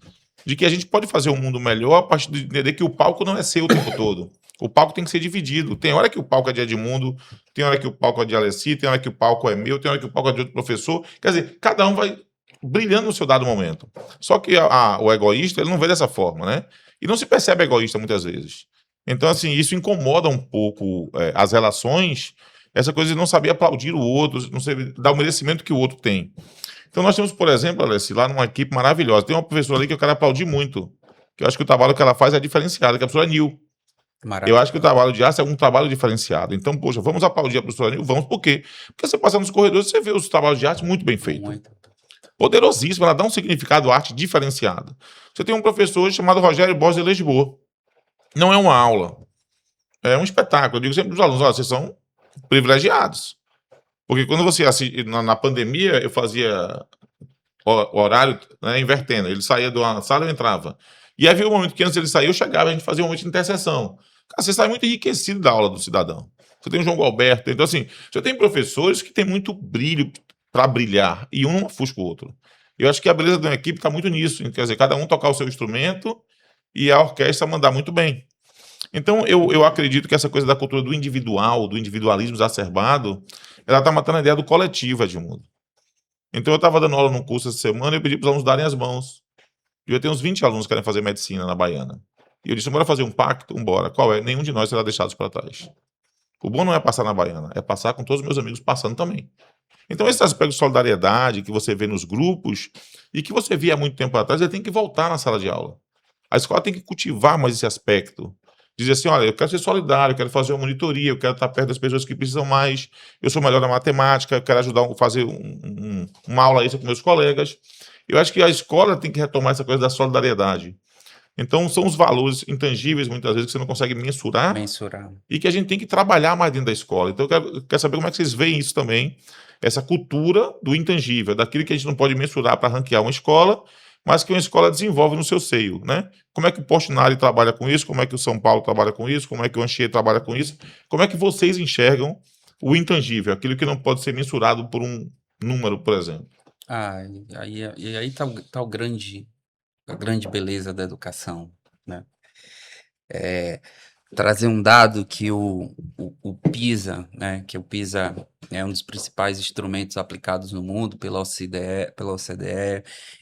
de que a gente pode fazer um mundo melhor a partir de entender que o palco não é seu o tempo todo. O palco tem que ser dividido. Tem hora que o palco é de Edmundo, tem hora que o palco é de Alessi, tem hora que o palco é meu, tem hora que o palco é de outro professor. Quer dizer, cada um vai brilhando no seu dado momento. Só que o egoísta, ele não vê dessa forma, né? E não se percebe egoísta muitas vezes. Então, assim, isso incomoda um pouco as relações, essa coisa de não saber aplaudir o outro, não saber dar o merecimento que o outro tem. Então, nós temos, por exemplo, Alessi, lá numa equipe maravilhosa, tem uma professora ali que eu quero aplaudir muito, que eu acho que o trabalho que ela faz é diferenciado, que é a professora Nil. Eu acho que o trabalho de arte é um trabalho diferenciado. Então, poxa, vamos aplaudir a professora Nil? Vamos, por quê? Porque você passa nos corredores e você vê os trabalhos de arte muito bem feitos. Poderosíssimo, ela dá um significado à arte diferenciado. Você tem um professor chamado Rogério Borges de Lisboa. Não é uma aula, é um espetáculo. Eu digo sempre para os alunos: olha, vocês são privilegiados. Porque quando você assiste, na pandemia, eu fazia horário, né, invertendo. Ele saía de uma sala e eu entrava. E havia um momento que antes ele sair, eu chegava, a gente fazia um momento de intercessão. Cara, você sai muito enriquecido da aula do cidadão. Você tem o João Galberto. Então, assim, você tem professores que têm muito brilho para brilhar, e um não ofusca o outro. Eu acho que a beleza de uma equipe está muito nisso. Quer dizer, cada um tocar o seu instrumento e a orquestra mandar muito bem. Então, eu acredito que essa coisa da cultura do individual, do individualismo exacerbado, ela está matando a ideia do coletivo, Edmundo. Então, eu estava dando aula num curso essa semana e eu pedi para os alunos darem as mãos. Eu tenho uns 20 alunos que querem fazer medicina na Baiana. E eu disse: bora fazer um pacto? Bora. Qual é? Nenhum de nós será deixado para trás. O bom não é passar na Baiana, é passar com todos os meus amigos passando também. Então, esse aspecto de solidariedade que você vê nos grupos e que você via há muito tempo atrás, ele tem que voltar na sala de aula. A escola tem que cultivar mais esse aspecto. Dizer assim: olha, eu quero ser solidário, eu quero fazer uma monitoria, eu quero estar perto das pessoas que precisam mais, eu sou melhor na matemática, eu quero ajudar a fazer uma aula extra com meus colegas. Eu acho que a escola tem que retomar essa coisa da solidariedade. Então, são os valores intangíveis, muitas vezes, que você não consegue mensurar. E que a gente tem que trabalhar mais dentro da escola. Então, eu quero saber como é que vocês veem isso também, essa cultura do intangível, daquilo que a gente não pode mensurar para ranquear uma escola, mas que uma escola desenvolve no seu seio, né? Como é que o Portinari trabalha com isso? Como é que o São Paulo trabalha com isso? Como é que o Anchieta trabalha com isso? Como é que vocês enxergam o intangível, aquilo que não pode ser mensurado por um número, por exemplo? Aí tá a grande beleza da educação, né? Trazer um dado que o PISA, né, que o PISA é um dos principais instrumentos aplicados no mundo pela OCDE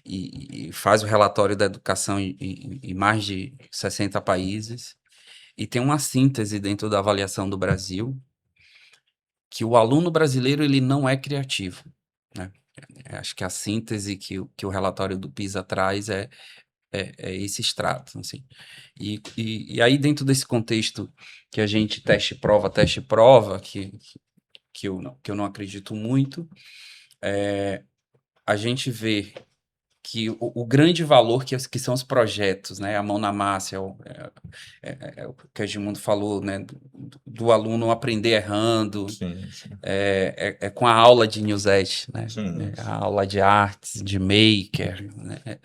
e faz o relatório da educação em mais de 60 países, e tem uma síntese dentro da avaliação do Brasil, que o aluno brasileiro ele não é criativo. né? Acho que a síntese que o relatório do PISA traz é esse extrato, assim. E aí, dentro desse contexto que a gente teste e prova, que eu não acredito muito, a gente vê que o grande valor que são os projetos, né? A mão na massa, é o que a Edmundo falou, né? Do aluno aprender errando, Sim, sim. com a aula de Newsette, né? Sim. A aula de artes, de maker, né?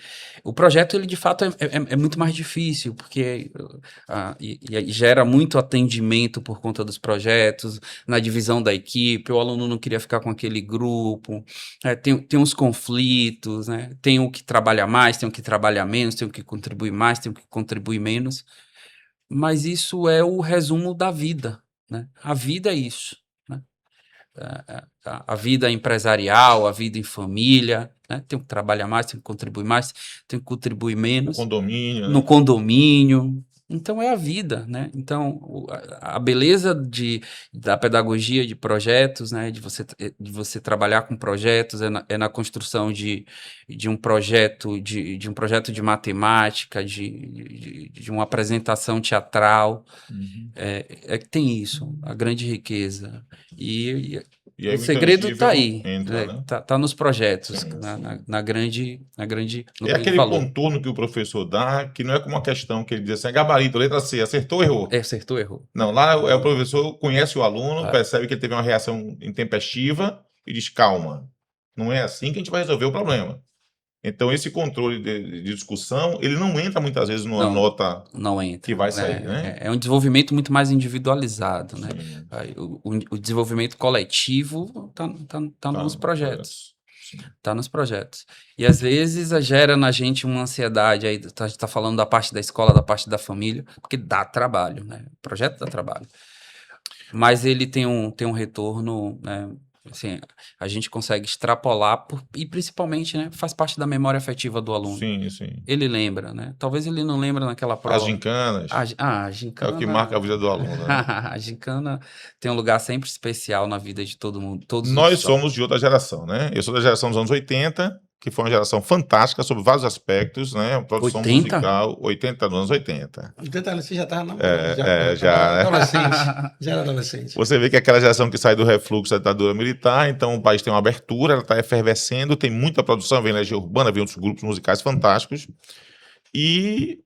O projeto, ele de fato é muito mais difícil, porque e gera muito atendimento por conta dos projetos, na divisão da equipe, o aluno não queria ficar com aquele grupo, tem uns conflitos, né? Tem o que trabalha mais, tem o que trabalha menos, tem o que contribui mais, tem o que contribui menos, mas isso é o resumo da vida, né? A vida é isso, né? A vida empresarial, a vida em família, né? Tem que trabalhar mais, tem que contribuir mais, tem que contribuir menos. Condomínio, No né? condomínio. Então é a vida, né? Então a beleza da pedagogia de projetos, né? De você trabalhar com projetos é na construção de um projeto de um projeto de matemática, de uma apresentação teatral. Uhum. É que tem isso, a grande riqueza. E E aí o o segredo está intangível aí, entra, né? né? Tá nos projetos, Sim, sim. no É grande aquele valor. contorno que o professor dá, que não é como uma questão que ele diz assim, gabarito, letra C, acertou, errou. Acertou, errou. Não, lá é o professor conhece o aluno, Ah, percebe que ele teve uma reação intempestiva e diz, calma, não é assim que a gente vai resolver o problema. Então, esse controle de discussão, ele não entra muitas vezes numa não, nota não que entra, vai sair, né? né? É um desenvolvimento muito mais individualizado, né? Sim, Aí, o desenvolvimento coletivo tá tá, nos projetos. sim. Tá nos projetos. E às vezes gera na gente uma ansiedade aí, a gente tá falando da parte da escola, da parte da família, porque dá trabalho, né? O projeto dá trabalho. Mas ele tem um retorno, né? Assim, a gente consegue extrapolar e principalmente, né, faz parte da memória afetiva do aluno. Sim, sim. Ele lembra, né? Talvez ele não lembra naquela As prova. gincanas A é o que marca a gincana. vida do aluno, né? A gincana tem um lugar sempre especial na vida de todo mundo, todos Nós os somos jovens. de outra geração, né? Eu sou da geração dos anos 80, que foi uma geração fantástica sobre vários aspectos, né? Produção 80? musical, 80 dos anos 80. Então, você já estava namorando, já Já, era né? adolescente. Já era adolescente. Você vê que é aquela geração que sai do refluxo da ditadura militar, então o país tem uma abertura, ela está efervescendo, tem muita produção, vem Legião Urbana, vem outros grupos musicais fantásticos, e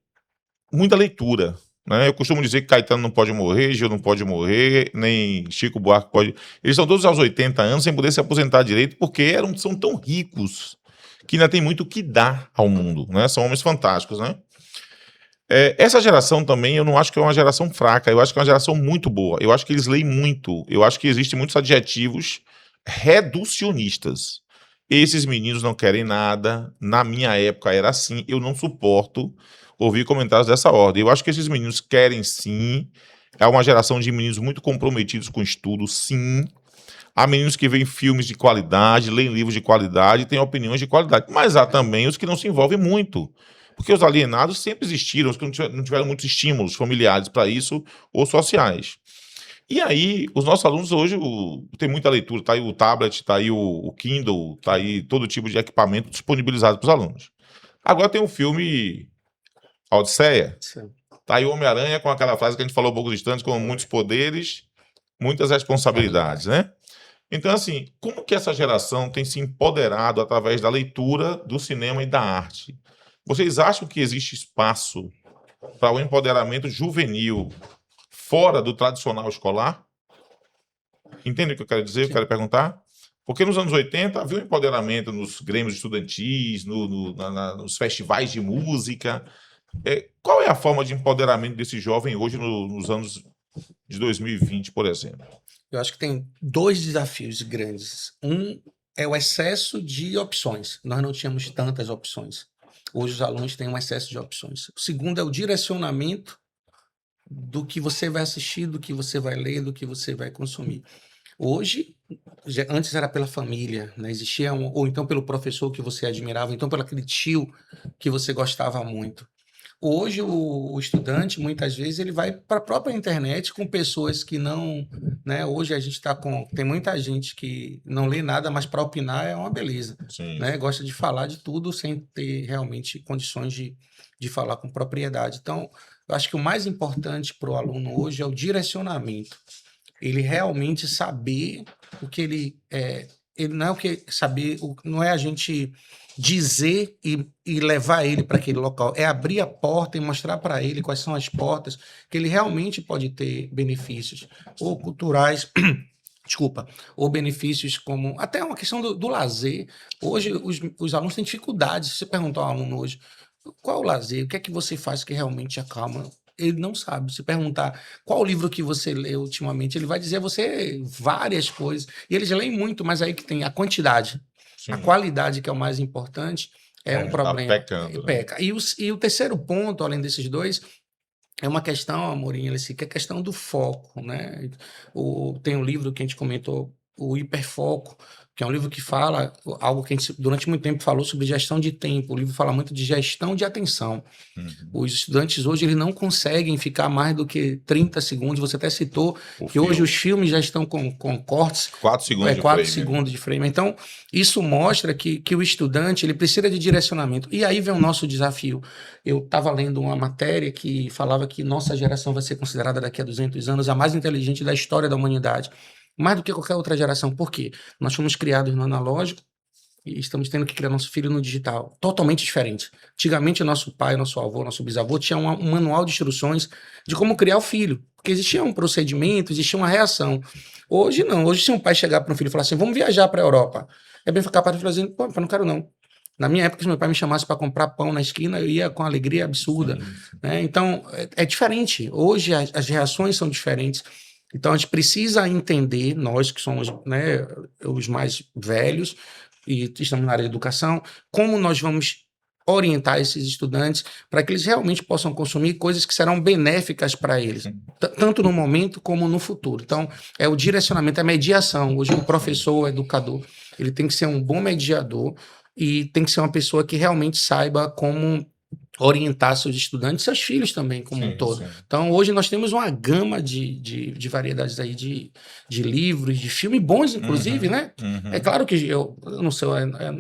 muita leitura, né? Eu costumo dizer que Caetano não pode morrer, Gil não pode morrer, nem Chico Buarque pode. Eles estão todos aos 80 anos sem poder se aposentar direito, porque são tão ricos que ainda tem muito o que dar ao mundo, né? São homens fantásticos, né? Essa geração também, eu não acho que é uma geração fraca, eu acho que é uma geração muito boa. Eu acho que eles leem muito, eu acho que existem muitos adjetivos reducionistas. Esses meninos não querem nada, na minha época era assim, eu não suporto ouvir comentários dessa ordem. Eu acho que esses meninos querem sim, é uma geração de meninos muito comprometidos com o estudo, sim. Há meninos que veem filmes de qualidade, leem livros de qualidade, têm opiniões de qualidade, mas há também os que não se envolvem muito. Porque os alienados sempre existiram, os que não tiveram muitos estímulos familiares para isso ou sociais. E aí, os nossos alunos hoje tem muita leitura, está aí o tablet, está aí o Kindle, está aí todo tipo de equipamento disponibilizado para os alunos. Agora tem o filme A Odisseia, Sim. está aí o Homem-Aranha com aquela frase que a gente falou há poucos instantes, com muitos poderes, muitas responsabilidades, né? Então, assim, como que essa geração tem se empoderado através da leitura, do cinema e da arte? Vocês acham que existe espaço para o empoderamento juvenil fora do tradicional escolar? Entende o que eu quero dizer? Eu quero perguntar? Porque nos anos 80 havia um empoderamento nos grêmios estudantis, nos festivais de música. Qual é a forma de empoderamento desse jovem hoje nos anos de 2020, por exemplo? Eu acho que tem dois desafios grandes. Um é o excesso de opções. Nós não tínhamos tantas opções. Hoje os alunos têm um excesso de opções. O segundo é o direcionamento do que você vai assistir, do que você vai ler, do que você vai consumir. Hoje, antes era pela família, né? Existia ou então pelo professor que você admirava, ou então pelo aquele tio que você gostava muito. Hoje o estudante, muitas vezes, ele vai para a própria internet com pessoas que não né? Hoje a gente está tem muita gente que não lê nada, mas para opinar é uma beleza, Sim. né? Gosta de falar de tudo sem ter realmente condições de falar com propriedade. Então, eu acho que o mais importante para o aluno hoje é o direcionamento. Ele realmente saber o que ele não é o que saber, não é a gente dizer e levar ele para aquele local, é abrir a porta e mostrar para ele quais são as portas que ele realmente pode ter benefícios, ou culturais, desculpa, ou benefícios como até uma questão do lazer. Hoje os alunos têm dificuldades. Se você perguntar ao aluno hoje, qual é o lazer? O que é que você faz que realmente acalma? Ele não sabe. Se perguntar qual o livro que você leu ultimamente, ele vai dizer a você várias coisas. E eles leem muito, mas aí que tem a quantidade. A Sim. qualidade, que é o mais importante, é um Tá problema. pecando, né? Peca. E o terceiro ponto, além desses dois, é uma questão, Amorim, que é a questão do foco, né? Tem um livro que a gente comentou, o Hiperfoco, que é um livro que fala algo que a gente durante muito tempo falou sobre gestão de tempo. O livro fala muito de gestão de atenção. Uhum. Os estudantes hoje eles não conseguem ficar mais do que 30 segundos. Você até citou que hoje os filmes já estão com cortes 4 segundos de 4 frame. segundos de frame. Então, isso mostra que o estudante ele precisa de direcionamento. E aí vem o nosso desafio. Eu estava lendo uma matéria que falava que nossa geração vai ser considerada daqui a 200 anos a mais inteligente da história da humanidade. Mais do que qualquer outra geração. Por quê? Nós fomos criados no analógico e estamos tendo que criar nosso filho no digital. Totalmente diferente. Antigamente, nosso pai, nosso avô, nosso bisavô tinha um manual de instruções de como criar o filho. Porque existia um procedimento, existia uma reação. Hoje não. Hoje, se um pai chegar para um filho e falar assim, vamos viajar para a Europa, é bem capaz de falar assim, pô, eu não quero não. Na minha época, se meu pai me chamasse para comprar pão na esquina, eu ia com alegria absurda. Né? Então, é diferente. Hoje, as reações são diferentes. Então, a gente precisa entender, nós que somos, né, os mais velhos e estamos na área de educação, como nós vamos orientar esses estudantes para que eles realmente possam consumir coisas que serão benéficas para eles, tanto no momento como no futuro. Então, é o direcionamento, é a mediação. Hoje, o professor, o educador, ele tem que ser um bom mediador e tem que ser uma pessoa que realmente saiba como orientar seus estudantes, seus filhos também, como um todo. Sim. Então, hoje nós temos uma gama de variedades aí de livros, de filmes bons, inclusive, né? Uhum. É claro que eu não sei,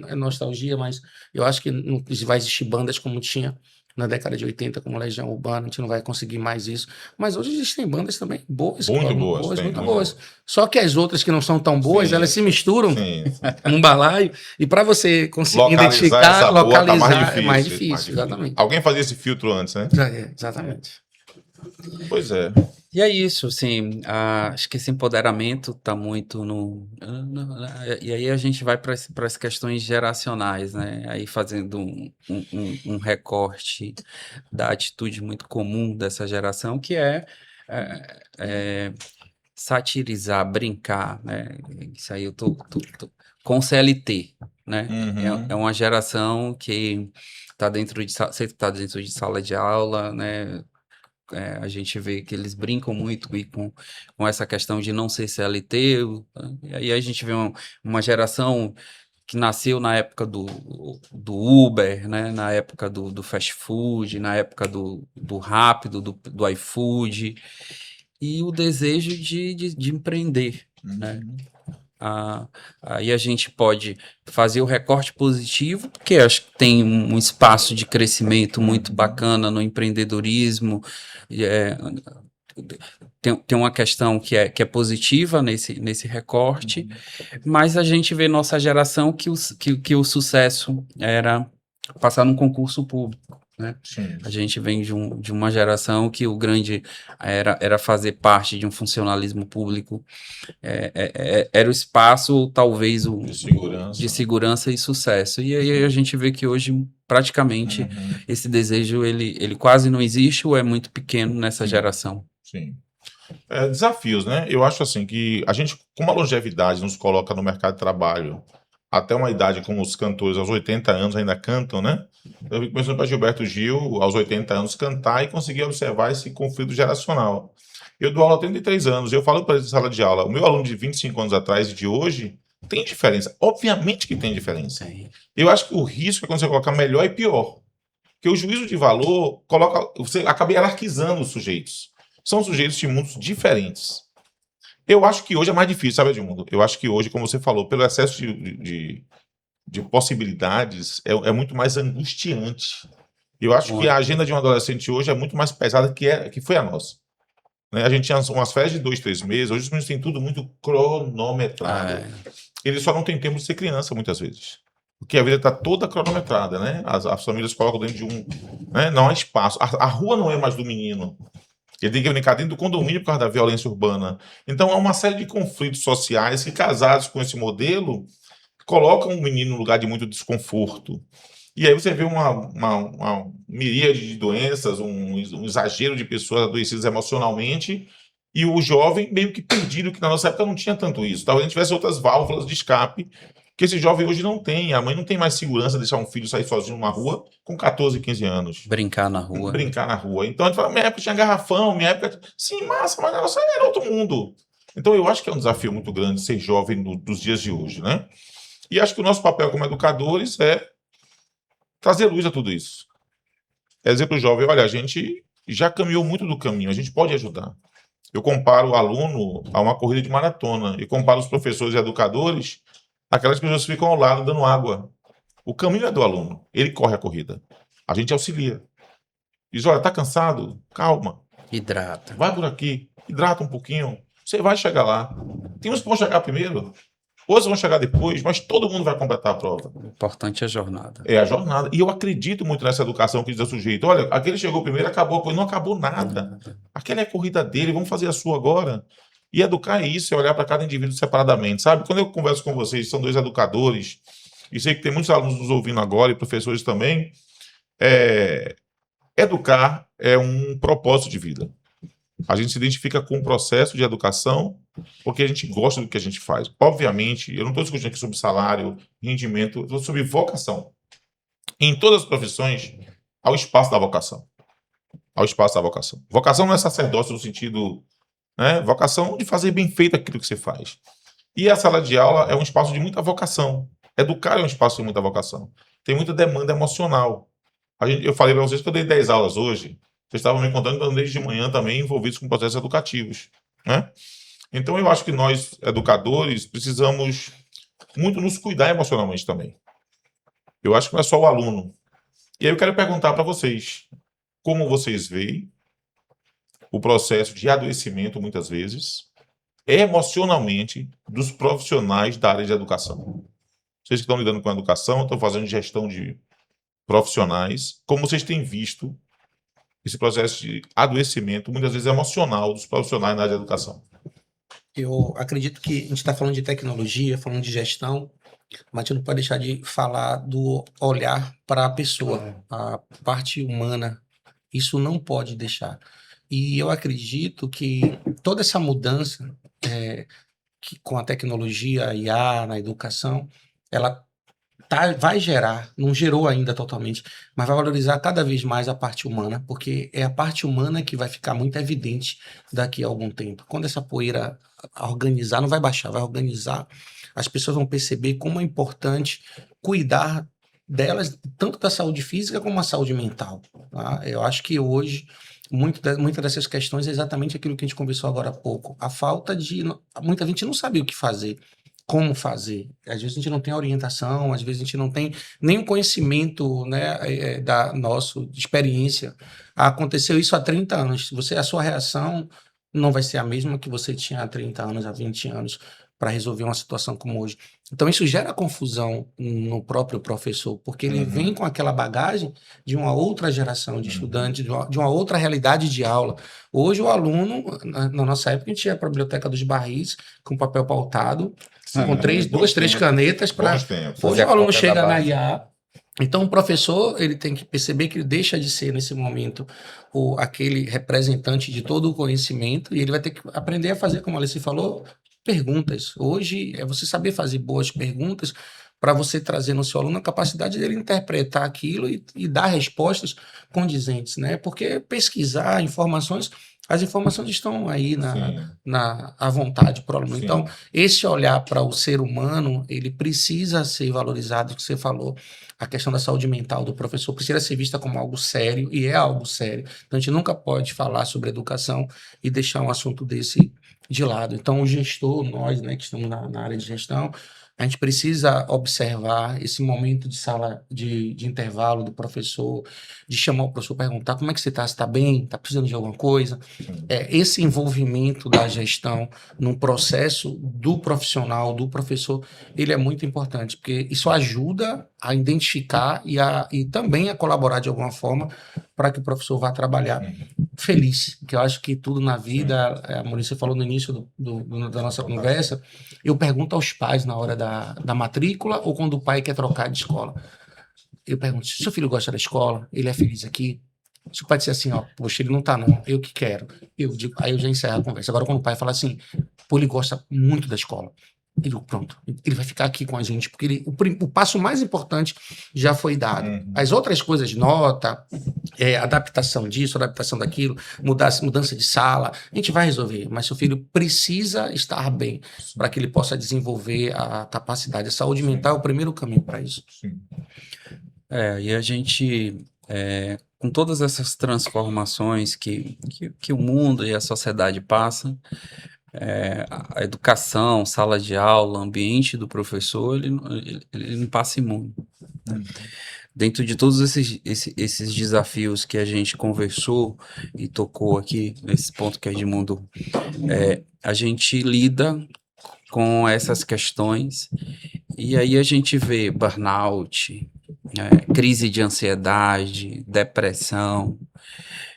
é nostalgia, mas eu acho que não vai existir bandas como tinha na década de 80, como Legião Urbana, a gente não vai conseguir mais isso. Mas hoje existem bandas também boas. Muito boas, muito boas. Só que as outras que não são tão boas, Sim. elas se misturam Sim. num balaio, e para você conseguir identificar, localizar, é mais difícil. Exatamente. Alguém fazia esse filtro antes, né? Exatamente. Pois é. E é isso, assim, acho que esse empoderamento está muito E aí a gente vai para as questões geracionais, né? Aí fazendo um recorte da atitude muito comum dessa geração, que é satirizar, brincar, né? Isso aí eu tô com CLT, né? Uhum. É uma geração que está dentro de sala de aula, né? A gente vê que eles brincam muito com essa questão de não ser CLT, e aí a gente vê uma geração que nasceu na época do Uber, né? Na época do fast food, na época do rápido, do iFood, e o desejo de empreender, né? Aí a gente pode fazer o recorte positivo, porque acho que tem um espaço de crescimento muito bacana no empreendedorismo. Tem uma questão que é positiva nesse recorte, mas a gente vê nossa geração que o sucesso era passar num concurso público. Né? A gente vem de uma geração que o grande era fazer parte de um funcionalismo público, era o espaço, talvez, de segurança e sucesso. E aí a gente vê que hoje, praticamente, esse desejo ele quase não existe ou é muito pequeno nessa geração. Sim. Desafios, né? Eu acho assim que a gente, como a longevidade nos coloca no mercado de trabalho até uma idade como os cantores aos 80 anos ainda cantam, né? Eu fico pensando para Gilberto Gil, aos 80 anos, cantar e conseguir observar esse conflito geracional. Eu dou aula há 33 anos, eu falo para eles em sala de aula, o meu aluno de 25 anos atrás e de hoje tem diferença. Obviamente que tem diferença. Eu acho que o risco é quando você coloca melhor e pior. Porque o juízo de valor você acaba hierarquizando os sujeitos. São sujeitos de mundos diferentes. Eu acho que hoje é mais difícil, sabe, Edmundo? Eu acho que hoje, como você falou, pelo excesso de possibilidades, é muito mais angustiante. Eu acho que a agenda de um adolescente hoje é muito mais pesada que foi a nossa. Né? A gente tinha umas férias de 2, 3 meses, hoje os meninos têm tudo muito cronometrado. Eles só não têm tempo de ser criança, muitas vezes. Porque a vida está toda cronometrada, né? As famílias colocam dentro de um... Né? Não há espaço. A rua não é mais do menino. Ele tem que brincar dentro do condomínio por causa da violência urbana. Então, há uma série de conflitos sociais que, casados com esse modelo, colocam o menino no lugar de muito desconforto. E aí você vê uma miríade de doenças, um exagero de pessoas adoecidas emocionalmente, e o jovem meio que perdido, que na nossa época não tinha tanto isso. Talvez a gente tivesse outras válvulas de escape, que esse jovem hoje não tem. A mãe não tem mais segurança de deixar um filho sair sozinho numa rua com 14, 15 anos. Brincar na rua. Brincar na rua. Então a gente fala, minha época tinha garrafão, minha época... Sim, massa, mas na nossa era outro mundo. Então eu acho que é um desafio muito grande ser jovem dos dias de hoje, né? E acho que o nosso papel como educadores é trazer luz a tudo isso. É dizer para o jovem, olha, a gente já caminhou muito do caminho, a gente pode ajudar. Eu comparo o aluno a uma corrida de maratona e comparo os professores e educadores àquelas pessoas que ficam ao lado dando água. O caminho é do aluno, ele corre a corrida. A gente auxilia. Diz, olha, tá cansado? Calma. Hidrata. Vai por aqui, hidrata um pouquinho. Você vai chegar lá. Tem uns que vão chegar primeiro, outros vão chegar depois, mas todo mundo vai completar a prova. O importante é a jornada. É a jornada. E eu acredito muito nessa educação que diz ao sujeito, olha, aquele chegou primeiro, acabou, pois não acabou nada. Aquela é a corrida dele, vamos fazer a sua agora. E educar é isso, é olhar para cada indivíduo separadamente, sabe? Quando eu converso com vocês, são 2 educadores, e sei que tem muitos alunos nos ouvindo agora, e professores também, educar é um propósito de vida. A gente se identifica com o processo de educação porque a gente gosta do que a gente faz. Obviamente, eu não estou discutindo aqui sobre salário, rendimento, eu estou sobre vocação. Em todas as profissões, há o espaço da vocação. Há o espaço da vocação. Vocação não é sacerdócio no sentido... Né? Vocação de fazer bem feito aquilo que você faz. E a sala de aula é um espaço de muita vocação. Educar é um espaço de muita vocação. Tem muita demanda emocional. Eu falei para vocês que eu dei 10 aulas hoje. Vocês estavam me contando que eu desde de manhã também envolvidos com processos educativos. Né? Então, eu acho que nós, educadores, precisamos muito nos cuidar emocionalmente também. Eu acho que não é só o aluno. E aí eu quero perguntar para vocês, como vocês veem o processo de adoecimento, muitas vezes, emocionalmente, dos profissionais da área de educação? Vocês que estão lidando com a educação, estão fazendo gestão de profissionais, como vocês têm visto esse processo de adoecimento, muitas vezes emocional, dos profissionais na área de educação? Eu acredito que a gente está falando de tecnologia, falando de gestão, mas a gente não pode deixar de falar do olhar para a pessoa, a parte humana. Isso não pode deixar. E eu acredito que toda essa mudança que com a tecnologia, a IA, na educação, ela vai gerar, não gerou ainda totalmente, mas vai valorizar cada vez mais a parte humana, porque é a parte humana que vai ficar muito evidente daqui a algum tempo. Quando essa poeira organizar, não vai baixar, vai organizar, as pessoas vão perceber como é importante cuidar delas, tanto da saúde física como a saúde mental. Tá? Eu acho que hoje, muitas dessas questões é exatamente aquilo que a gente conversou agora há pouco. A falta de... Muita gente não sabe o que fazer, como fazer. Às vezes a gente não tem orientação, às vezes a gente não tem nenhum conhecimento, né, da nossa experiência. Aconteceu isso há 30 anos. A sua reação não vai ser a mesma que você tinha há 30 anos, há 20 anos, para resolver uma situação como hoje. Então isso gera confusão no próprio professor, porque ele vem com aquela bagagem de uma outra geração de estudantes, de uma outra realidade de aula. Hoje o aluno, na nossa época, a gente ia para a biblioteca dos barris com papel pautado, com 2, 3 canetas para... Hoje o aluno chega na IA. Então o professor ele tem que perceber que ele deixa de ser, nesse momento, aquele representante de todo o conhecimento, e ele vai ter que aprender a fazer, como a Alice falou, perguntas. Hoje é você saber fazer boas perguntas para você trazer no seu aluno a capacidade dele interpretar aquilo e dar respostas condizentes, né? Porque pesquisar informações As informações estão aí Sim, à vontade para o aluno. sim. Então, esse olhar para o ser humano, ele precisa ser valorizado, que você falou, a questão da saúde mental do professor precisa ser vista como algo sério, e é algo sério. Então, a gente nunca pode falar sobre educação e deixar um assunto desse de lado. Então, o gestor, nós, né, que estamos na área de gestão, a gente precisa observar esse momento de sala de intervalo do professor, de chamar o professor, perguntar como é que você está, você está bem, está precisando de alguma coisa. Sim. Esse envolvimento da gestão num processo do profissional, do professor, ele é muito importante, porque isso ajuda a identificar e também a colaborar de alguma forma para que o professor vá trabalhar feliz, que eu acho que tudo na vida, a Maurício falou no início da nossa conversa, eu pergunto aos pais na hora da matrícula ou quando o pai quer trocar de escola. Eu pergunto, se seu filho gosta da escola, ele é feliz aqui? Se o pai disser assim, ó, poxa, ele não tá não, eu que quero. Eu digo, aí eu já encerro a conversa. Agora, quando o pai fala assim, pô, ele gosta muito da escola. Eu digo, pronto, ele vai ficar aqui com a gente, porque o passo mais importante já foi dado. As outras coisas, nota, adaptação disso, adaptação daquilo, mudança de sala, a gente vai resolver, mas seu filho precisa estar bem para que ele possa desenvolver a capacidade. A saúde mental é o primeiro caminho para isso. Sim. E a gente, com todas essas transformações que o mundo e a sociedade passam, a educação, sala de aula, ambiente do professor, ele não passa imune. Dentro de todos esses desafios que a gente conversou e tocou aqui, nesse ponto que a Edmundo, a gente lida com essas questões e aí a gente vê burnout, crise de ansiedade, depressão.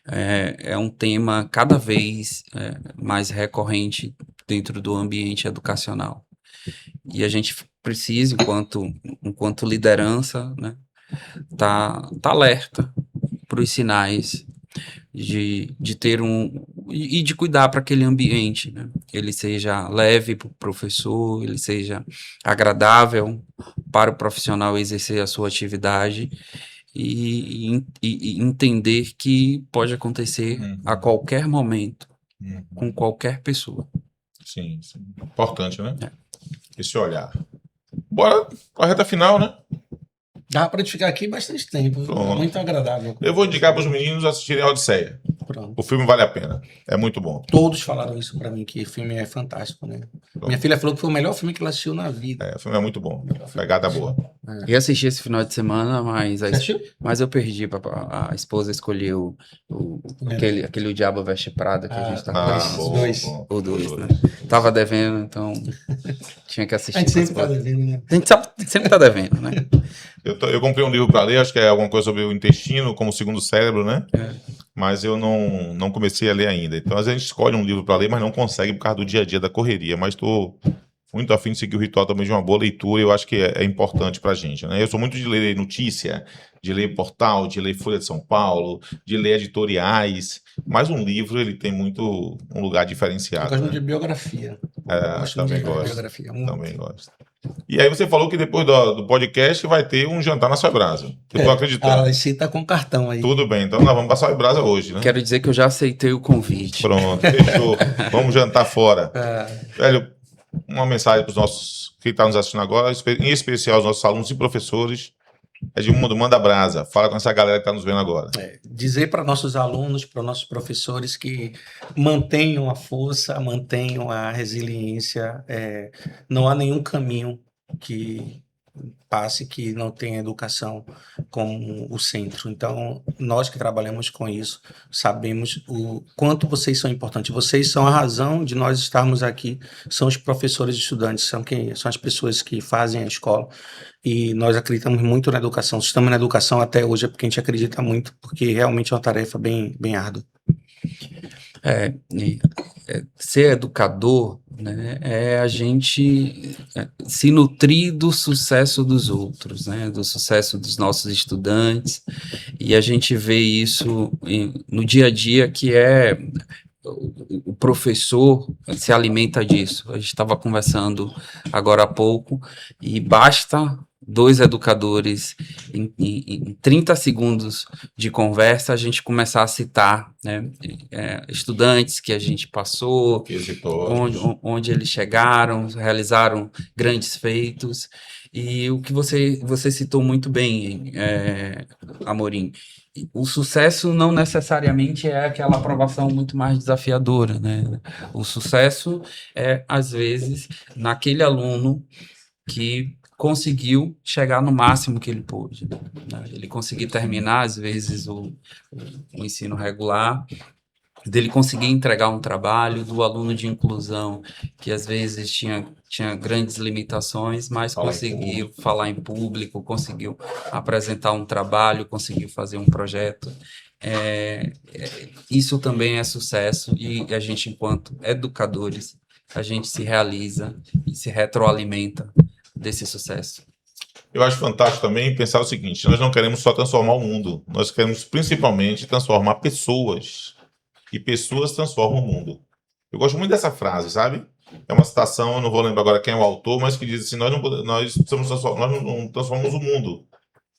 É um tema cada vez mais recorrente dentro do ambiente educacional. E a gente precisa, enquanto liderança, né, tá alerta para os sinais de ter e de cuidar para aquele ambiente, né? Ele seja leve para o professor, ele seja agradável para o profissional exercer a sua atividade e entender que pode acontecer a qualquer momento, com qualquer pessoa. Sim. Importante, né? Esse olhar. Bora para a reta final, né? Dá para gente ficar aqui bastante tempo. Pronto. Muito agradável. Eu vou indicar para os meninos assistirem a Odisseia. Pronto. O filme vale a pena. É muito bom. Todos falaram isso para mim, que o filme é fantástico, né? Pronto. Minha filha falou que foi o melhor filme que ela assistiu na vida. O filme é muito bom. Pegada boa. Eu assisti esse final de semana, Você assistiu? mas eu perdi. A esposa escolheu aquele O Diabo Veste Prada que a gente tá Bom. O 2, né? Tava devendo, então tinha que assistir. A gente sempre tá devendo, né? A gente sempre tá devendo, né? Eu comprei um livro para ler, acho que é alguma coisa sobre o intestino como segundo cérebro, né? Mas eu não comecei a ler ainda. Então, às vezes a gente escolhe um livro para ler, mas não consegue por causa do dia a dia, da correria. Mas estou muito afim de seguir o ritual também de uma boa leitura, e eu acho que é importante para a gente, né? Eu sou muito de ler notícia, de ler portal, de ler Folha de São Paulo, de ler editoriais, mas um livro, ele tem muito um lugar Eu diferenciado. gosto Né? muito de biografia. Também muito de gosto. biografia. Muito. Também gosto. E aí você falou que depois do podcast vai ter um jantar na Soibrasa. Eu tô acreditando. Você tá com cartão aí. Tudo bem, então nós vamos pra Soibrasa hoje, né? Quero dizer que eu já aceitei o convite. Pronto, fechou. Vamos jantar fora. Velho, uma mensagem para os nossos que estão nos assistindo agora, em especial os nossos alunos e professores. Edmundo, manda brasa. Fala com essa galera que está nos vendo agora. Dizer para nossos alunos, para nossos professores que mantenham a força, mantenham a resiliência. Não há nenhum caminho que passe que não tenha educação como o centro. Então, nós que trabalhamos com isso, sabemos o quanto vocês são importantes. Vocês são a razão de nós estarmos aqui, são os professores e estudantes, são as pessoas que fazem a escola. E nós acreditamos muito na educação. Estamos na educação até hoje porque a gente acredita muito, porque realmente é uma tarefa bem, bem árdua. Ser educador, né, é a gente se nutrir do sucesso dos outros, né, do sucesso dos nossos estudantes, e a gente vê isso no dia a dia, que o professor se alimenta disso. A gente estava conversando agora há pouco, e basta 2 educadores, em 30 segundos de conversa, a gente começar a citar, né, estudantes que a gente passou, onde eles chegaram, realizaram grandes feitos. E o que você citou muito bem, Amorim, o sucesso não necessariamente é aquela aprovação muito mais desafiadora, né? O sucesso é, às vezes, naquele aluno que conseguiu chegar no máximo que ele pôde, né? Ele conseguir terminar, às vezes, o ensino regular, dele conseguir entregar um trabalho, do aluno de inclusão, que às vezes tinha grandes limitações, mas conseguiu falar em público, conseguiu apresentar um trabalho, conseguiu fazer um projeto. Isso também é sucesso, e a gente, enquanto educadores, a gente se realiza e se retroalimenta desse sucesso. Eu acho fantástico também pensar o seguinte: nós não queremos só transformar o mundo, nós queremos principalmente transformar pessoas. E pessoas transformam o mundo. Eu gosto muito dessa frase, sabe? É uma citação, eu não vou lembrar agora quem é o autor, mas que diz assim: nós não transformamos o mundo,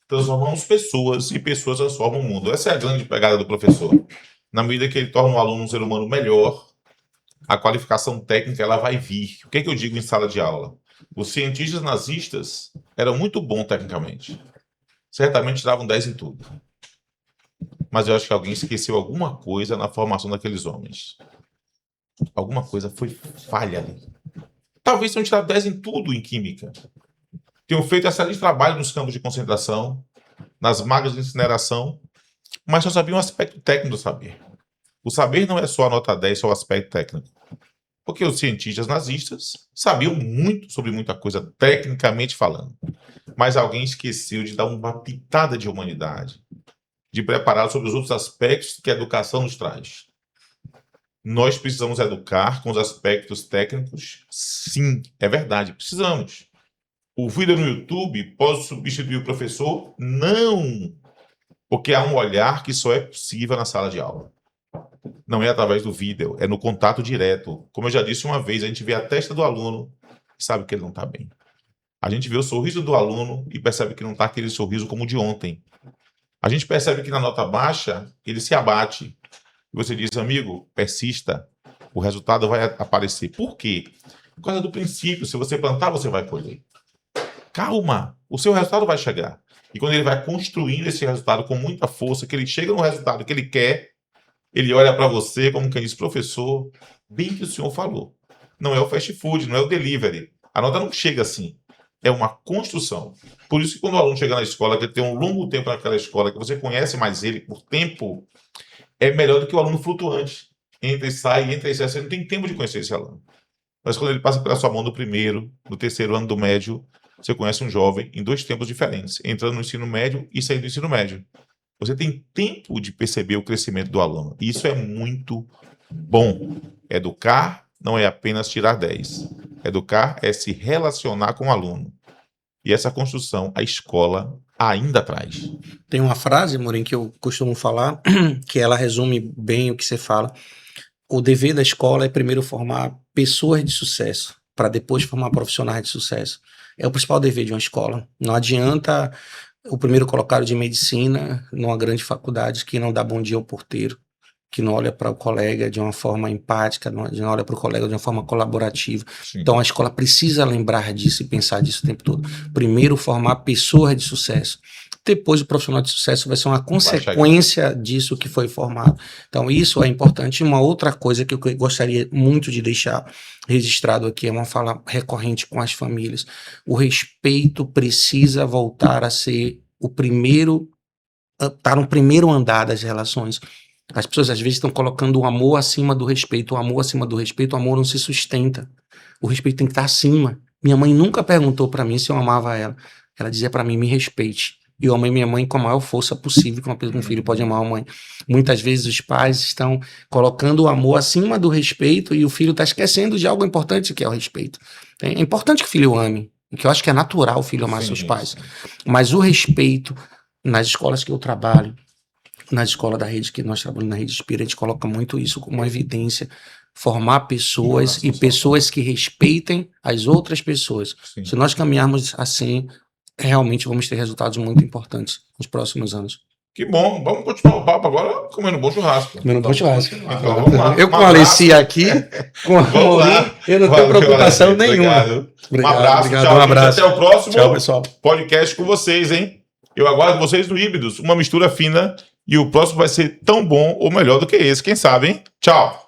transformamos pessoas, e pessoas transformam o mundo. Essa é a grande pegada do professor. Na medida que ele torna o aluno um ser humano melhor, a qualificação técnica ela vai vir. O que é que eu digo em sala de aula? Os cientistas nazistas eram muito bons tecnicamente. Certamente davam 10 em tudo. Mas eu acho que alguém esqueceu alguma coisa na formação daqueles homens. Alguma coisa foi falha ali. Talvez tenham tirado 10 em tudo em química. Tenham feito excelente trabalho nos campos de concentração, nas máquinas de incineração, mas só sabiam o aspecto técnico do saber. O saber não é só a nota 10, só o aspecto técnico. Porque os cientistas nazistas sabiam muito sobre muita coisa, tecnicamente falando. Mas alguém esqueceu de dar uma pitada de humanidade, de preparar sobre os outros aspectos que a educação nos traz. Nós precisamos educar com os aspectos técnicos? Sim, é verdade, precisamos. O vídeo no YouTube pode substituir o professor? Não! Porque há um olhar que só é possível na sala de aula. Não é através do vídeo, é no contato direto. Como eu já disse uma vez, a gente vê a testa do aluno e sabe que ele não está bem. A gente vê o sorriso do aluno e percebe que não está aquele sorriso como o de ontem. A gente percebe que na nota baixa, ele se abate. E você diz: amigo, persista, o resultado vai aparecer. Por quê? Por causa do princípio, se você plantar, você vai colher. Calma, o seu resultado vai chegar. E quando ele vai construindo esse resultado com muita força, que ele chega no resultado que ele quer, ele olha para você como quem diz: professor, bem que o senhor falou. Não é o fast food, não é o delivery. A nota não chega assim. É uma construção. Por isso que quando o aluno chega na escola, que ele tem um longo tempo naquela escola, que você conhece mais ele por tempo, é melhor do que o aluno flutuante. Entra e sai, você não tem tempo de conhecer esse aluno. Mas quando ele passa pela sua mão no primeiro, no terceiro ano do médio, você conhece um jovem em 2 tempos diferentes, entrando no ensino médio e saindo do ensino médio. Você tem tempo de perceber o crescimento do aluno. E isso é muito bom. Educar não é apenas tirar 10. Educar é se relacionar com o aluno. E essa construção, a escola ainda traz. Tem uma frase, Amorim, que eu costumo falar, que ela resume bem o que você fala. O dever da escola é primeiro formar pessoas de sucesso, para depois formar profissionais de sucesso. É o principal dever de uma escola. Não adianta o primeiro colocado de medicina numa grande faculdade que não dá bom dia ao porteiro, que não olha para o colega de uma forma empática, não olha para o colega de uma forma colaborativa. Sim. Então a escola precisa lembrar disso e pensar disso o tempo todo. Primeiro formar pessoas de sucesso. Depois o profissional de sucesso vai ser uma consequência disso que foi formado. Então isso é importante. Uma outra coisa que eu gostaria muito de deixar registrado aqui, é uma fala recorrente com as famílias. O respeito precisa voltar a ser o primeiro, estar no primeiro andar das relações. As pessoas às vezes estão colocando o amor acima do respeito. O amor acima do respeito, o amor não se sustenta. O respeito tem que estar acima. Minha mãe nunca perguntou para mim se eu amava ela. Ela dizia para mim: me respeite. E eu amei minha mãe com a maior força possível que um filho pode amar a mãe. Muitas vezes os pais estão colocando o amor acima do respeito e o filho está esquecendo de algo importante, que é o respeito. É importante que o filho ame, que eu acho que é natural o filho amar seus pais. Mas o respeito, nas escolas que eu trabalho, na escola da rede, que nós trabalhamos na Rede Espírita, a gente coloca muito isso como uma evidência. Formar pessoas e pessoas que respeitem as outras pessoas. Sim. Se nós caminharmos assim, realmente vamos ter resultados muito importantes nos próximos anos. Que bom. Vamos continuar o papo agora comendo um bom churrasco. Comendo um bom churrasco. Então, vamos lá. Eu com Um a abraço. Alessia aqui, com a Vamos lá. Mauri, eu não tenho Valeu, preocupação Alessia. nenhuma. Obrigado. Obrigado, Um abraço, obrigado, tchau, um gente. abraço. Até o próximo Tchau, pessoal. podcast com vocês, hein? Eu aguardo vocês no Híbridos, uma mistura fina, e o próximo vai ser tão bom ou melhor do que esse, quem sabe, hein? Tchau!